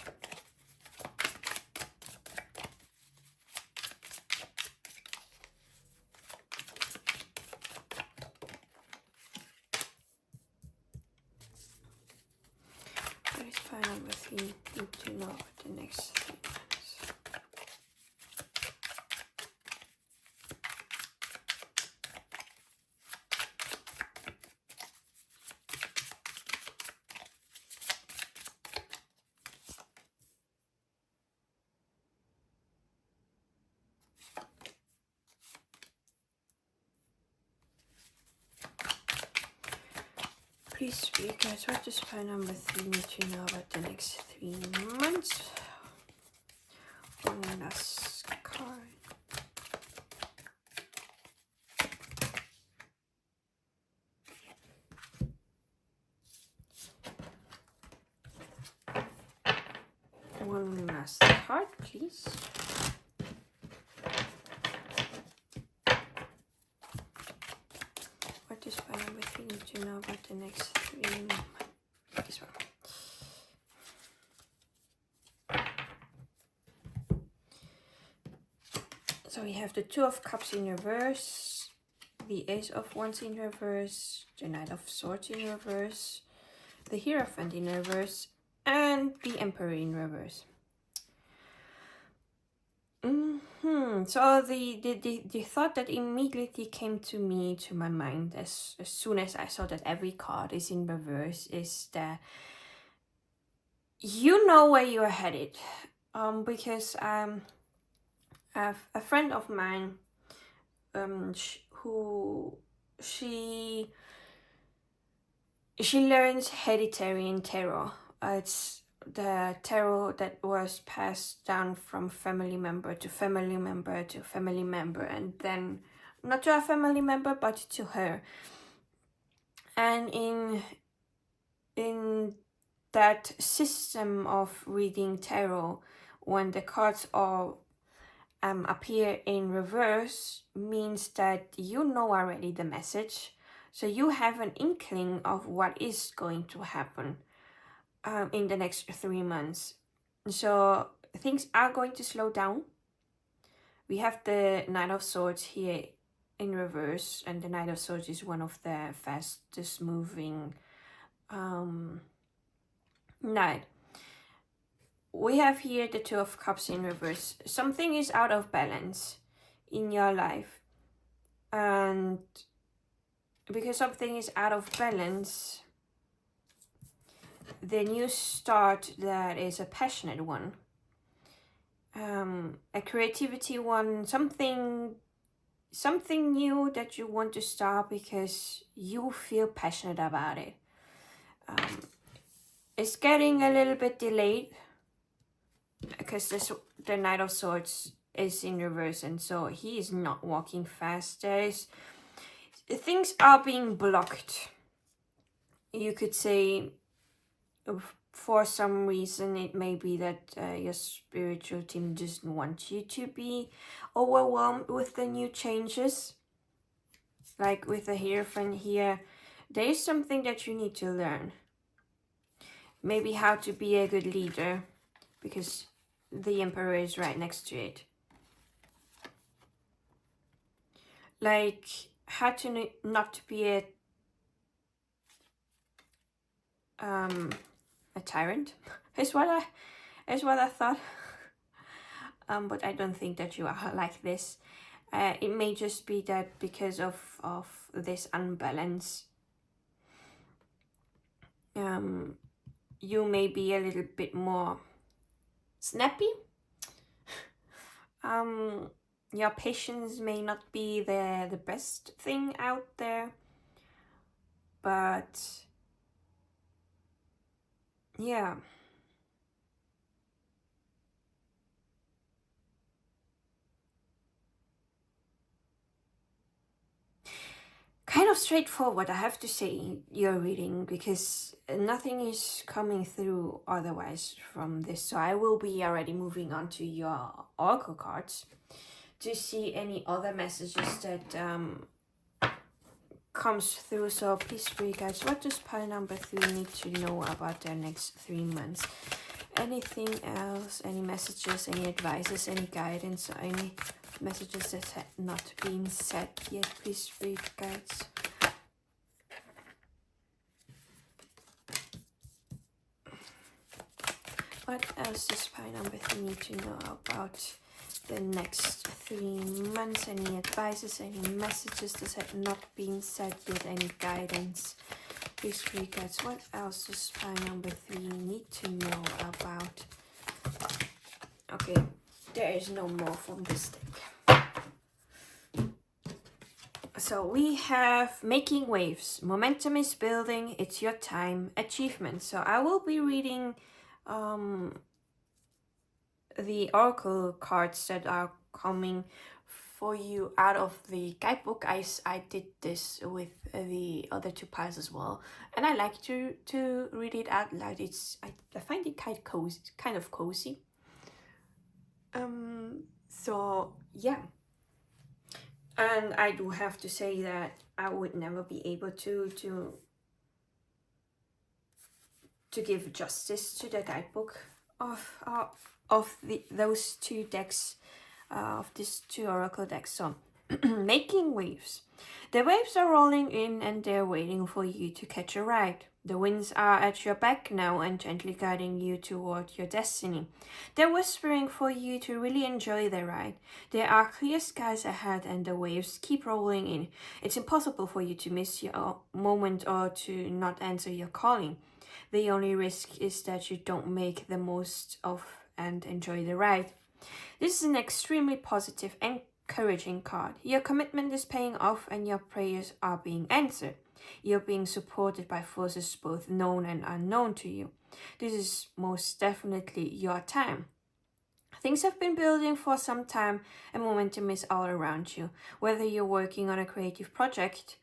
What is pile number 3 need to know about the next 3 months? Please speak, guys. What does pile number 3 need to know about the next 3 months? One last card. one last card, please. What does pile number 3 need to know about the next 3 months? This one. So we have the Two of Cups in reverse, the Ace of Wands in reverse, the Knight of Swords in reverse, the Hierophant in reverse, and the Emperor in reverse. So the thought that immediately came to my mind as soon as I saw that every card is in reverse is that you know where you are headed. Because I have a friend of mine who she learns Hereditary Tarot. It's the tarot that was passed down from family member to family member to family member, and then not to a family member but to her. And in that system of reading tarot, when the cards all appear in reverse, means that you know already the message, so you have an inkling of what is going to happen in the next 3 months. So things are going to slow down. We have the Knight of Swords here in reverse, and the Knight of Swords is one of the fastest moving knight. We have here the Two of Cups in reverse. Something is out of balance in your life, and because something is out of balance, the new start that is a passionate one, a creativity one, something new that you want to start because you feel passionate about it. It's getting a little bit delayed because the Knight of Swords is in reverse, and so he is not walking fast. Things are being blocked. You could say for some reason it may be that your spiritual team doesn't want you to be overwhelmed with the new changes. Like with the Hierophant here, there is something that you need to learn. Maybe how to be a good leader, because the Emperor is right next to it. Like how to not be a tyrant is what I thought. But I don't think that you are like this. It may just be that because of this unbalance, you may be a little bit more snappy. Your patience may not be the best thing out there, but yeah. Kind of straightforward, I have to say, your reading, because nothing is coming through otherwise from this. So I will be already moving on to your oracle cards to see any other messages that comes through. So please read, guys. What does pile number 3 need to know about their next 3 months? Anything else? Any messages? Any advices? Any guidance? Or any messages that have not been said yet? Please read, guys. What else does pile number 3 need to know about the next 3 months? Any advices? Any messages that have not been said yet? Any guidance? Please read, guys. What else does pile number 3 need to know about? Okay, there is no more from this deck. So we have making waves. Momentum is building. It's your time. Achievement. So I will be reading the oracle cards that are coming for you out of the guidebook. I did this with the other 2 piles as well, and I like to read it out loud. I find it kind of cozy. So yeah, and I do have to say that I would never be able to give justice to the guidebook of those two decks, of these two oracle decks. So making waves. The waves are rolling in and they're waiting for you to catch a ride. The winds are at your back now and gently guiding you toward your destiny. They're whispering for you to really enjoy the ride. There are clear skies ahead and the waves keep rolling in. It's impossible for you to miss your moment or to not answer your calling. The only risk is that you don't make the most of and enjoy the ride. This is an extremely positive and encouraging card. Your commitment is paying off and your prayers are being answered. You're being supported by forces both known and unknown to you. This is most definitely your time. Things have been building for some time and momentum is all around you. Whether you're working on a creative project,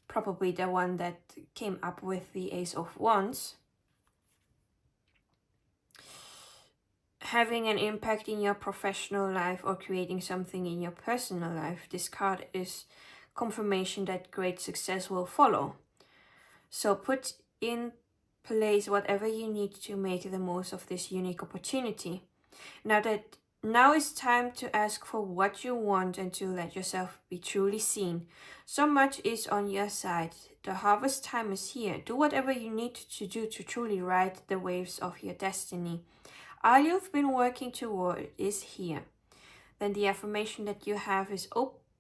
probably the one that came up with the Ace of Wands, having an impact in your professional life or creating something in your personal life, this card is confirmation that great success will follow. So put in place whatever you need to make the most of this unique opportunity. Now is time to ask for what you want and to let yourself be truly seen. So much is on your side. The harvest time is here. Do whatever you need to do to truly ride the waves of your destiny. All you've been working toward is here. Then the affirmation that you have is,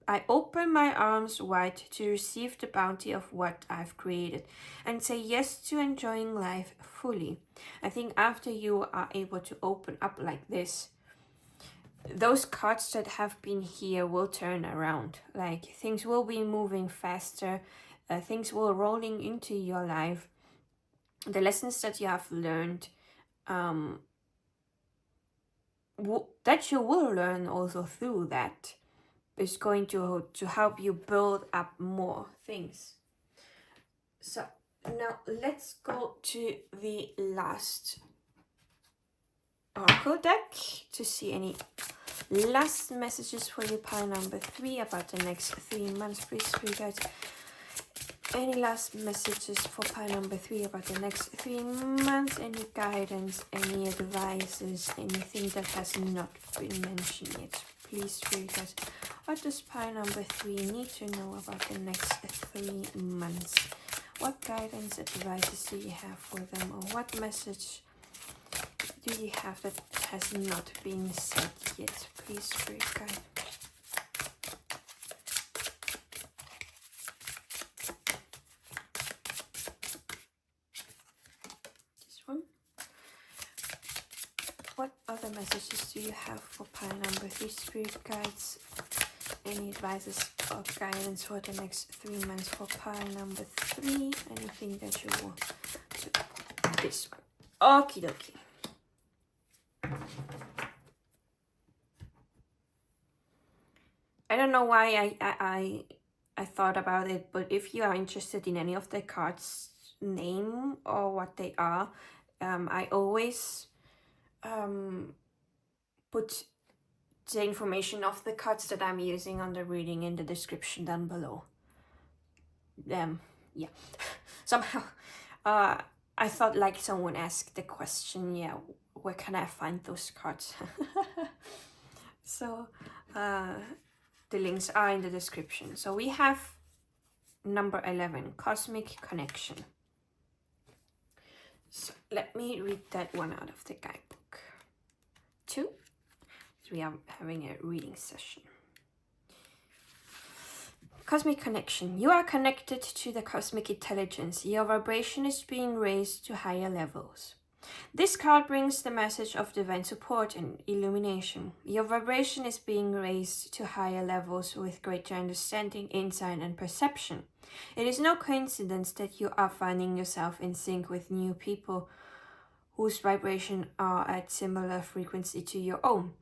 I open my arms wide to receive the bounty of what I've created and say yes to enjoying life fully. I think after you are able to open up like this, those cards that have been here will turn around. Like things will be moving faster, things will rolling into your life. The lessons that you have learned, that you will learn also through that, is going to help you build up more things. So now let's go to the last oracle deck to see any last messages for you, pile number 3, about the next 3 months. Please, you guys, any last messages for pile number 3 about the next 3 months? Any guidance, any advices, anything that has not been mentioned yet? Please, you guys, what does pile number 3 need to know about the next 3 months? What guidance, advices do you have for them, or what message do you have that has not been said yet? Please, spirit guide. What other messages do you have for pile number 3, spirit guides? Any advices or guidance for the next 3 months for pile number 3? Anything that you want to this one? Okie dokie. I don't know why I thought about it, but if you are interested in any of the cards' name or what they are, I always put the information of the cards that I'm using on the reading in the description down below. Yeah. Somehow, I thought like someone asked the question, yeah, where can I find those cards? So, the links are in the description. So we have number 11, Cosmic Connection. So let me read that one out of the guidebook. 2. So we are having a reading session. Cosmic Connection. You are connected to the cosmic intelligence. Your vibration is being raised to higher levels. This card brings the message of divine support and illumination. Your vibration is being raised to higher levels with greater understanding, insight, and perception. It is no coincidence that you are finding yourself in sync with new people whose vibration are at similar frequency to your own.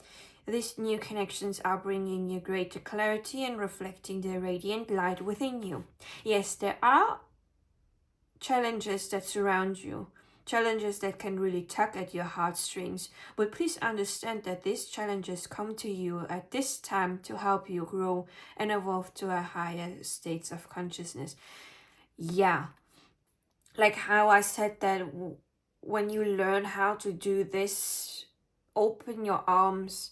These new connections are bringing you greater clarity and reflecting the radiant light within you. Yes, there are challenges that surround you, challenges that can really tug at your heartstrings. But please understand that these challenges come to you at this time to help you grow and evolve to a higher states of consciousness. Yeah, like how I said that when you learn how to do this, open your arms,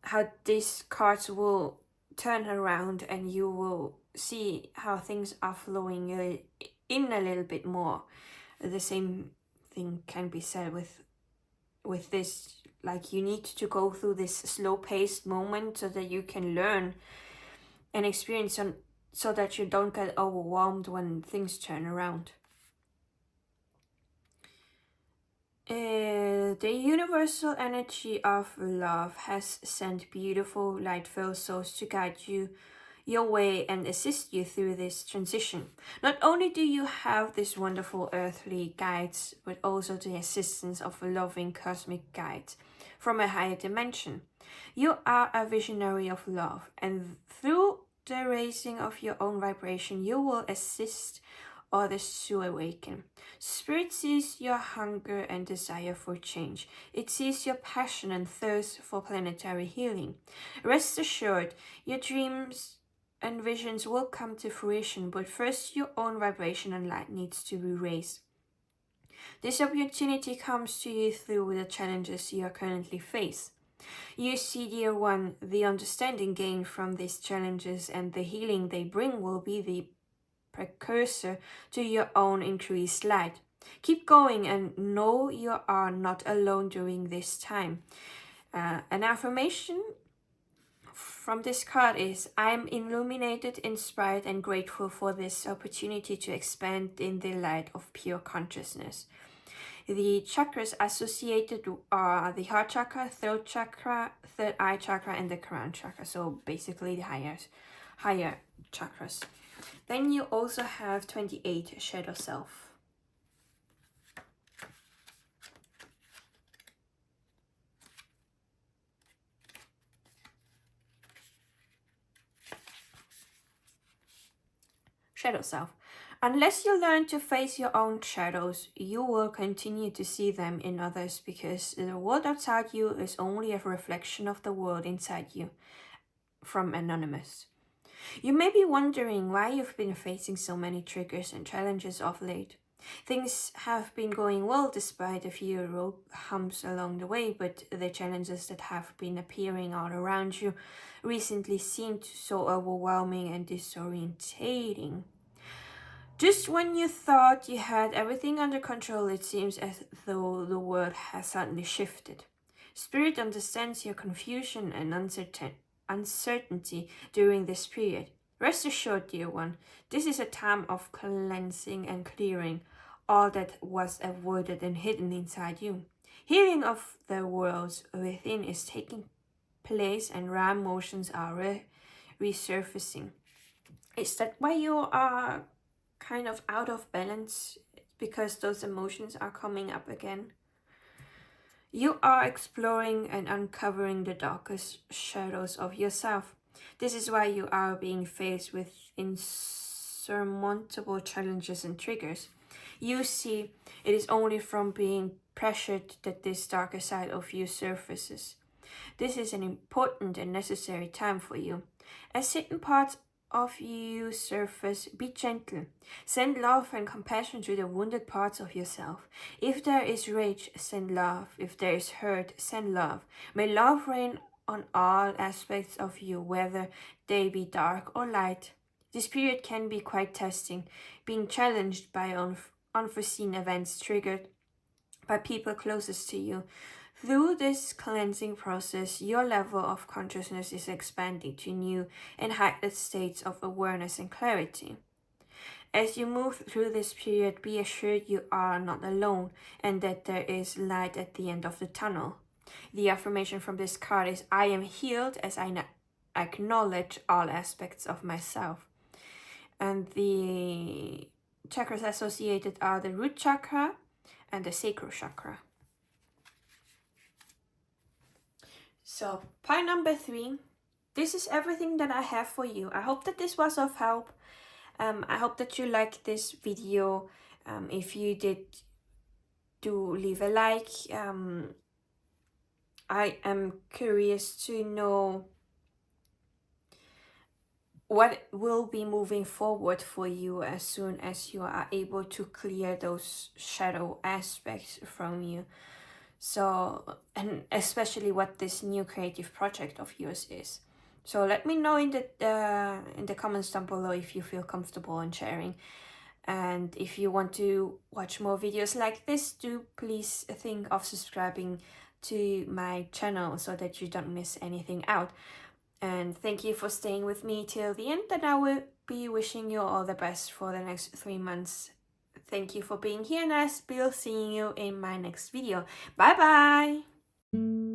how these cards will turn around and you will see how things are flowing in a little bit more. The same thing can be said with this. Like, you need to go through this slow-paced moment so that you can learn and experience so that you don't get overwhelmed when things turn around. The universal energy of love has sent beautiful light-filled souls to guide you your way and assist you through this transition. Not only do you have these wonderful earthly guides, but also the assistance of a loving cosmic guide from a higher dimension. You are a visionary of love, and through the raising of your own vibration, you will assist others to awaken. Spirit sees your hunger and desire for change. It sees your passion and thirst for planetary healing. Rest assured, your dreams and visions will come to fruition, but first your own vibration and light needs to be raised. This opportunity comes to you through the challenges you are currently face. You see, dear one, the understanding gained from these challenges and the healing they bring will be the precursor to your own increased light. Keep going and know you are not alone during this time. An affirmation from this card is, I am illuminated, inspired, and grateful for this opportunity to expand in the light of pure consciousness. The chakras associated are the heart chakra, throat chakra, third eye chakra, and the crown chakra. So basically the higher chakras. Then you also have 28 shadow self. Shadow self. Unless you learn to face your own shadows, you will continue to see them in others because the world outside you is only a reflection of the world inside you. From Anonymous. You may be wondering why you've been facing so many triggers and challenges of late. Things have been going well despite a few road humps along the way, but the challenges that have been appearing all around you recently seemed so overwhelming and disorientating. Just when you thought you had everything under control, it seems as though the world has suddenly shifted. Spirit understands your confusion and uncertainty during this period. Rest assured, dear one, this is a time of cleansing and clearing all that was avoided and hidden inside you. Healing of the worlds within is taking place and raw emotions are resurfacing. Is that why you are kind of out of balance? Because those emotions are coming up again? You are exploring and uncovering the darkest shadows of yourself. This is why you are being faced with insurmountable challenges and triggers. You see, it is only from being pressured that this darker side of you surfaces. This is an important and necessary time for you. As certain parts of you surface, be gentle. Send love and compassion to the wounded parts of yourself. If there is rage, send love. If there is hurt, send love. May love reign on all aspects of you, whether they be dark or light. This period can be quite testing, being challenged by unforeseen events triggered by people closest to you. Through this cleansing process, your level of consciousness is expanding to new and heightened states of awareness and clarity. As you move through this period, be assured you are not alone and that there is light at the end of the tunnel. The affirmation from this card is, I am healed as I acknowledge all aspects of myself. And the chakras associated are the root chakra and the sacral chakra. So, part number 3. This is everything that I have for you. I hope that this was of help. I hope that you liked this video. If you did, do leave a like. I am curious to know what will be moving forward for you as soon as you are able to clear those shadow aspects from you. So, and especially what this new creative project of yours is. So let me know in the comments down below if you feel comfortable in sharing. And if you want to watch more videos like this, do please think of subscribing to my channel so that you don't miss anything out. And thank you for staying with me till the end, and I will be wishing you all the best for the next 3 months. Thank you for being here, and I'll be seeing you in my next video. Bye bye!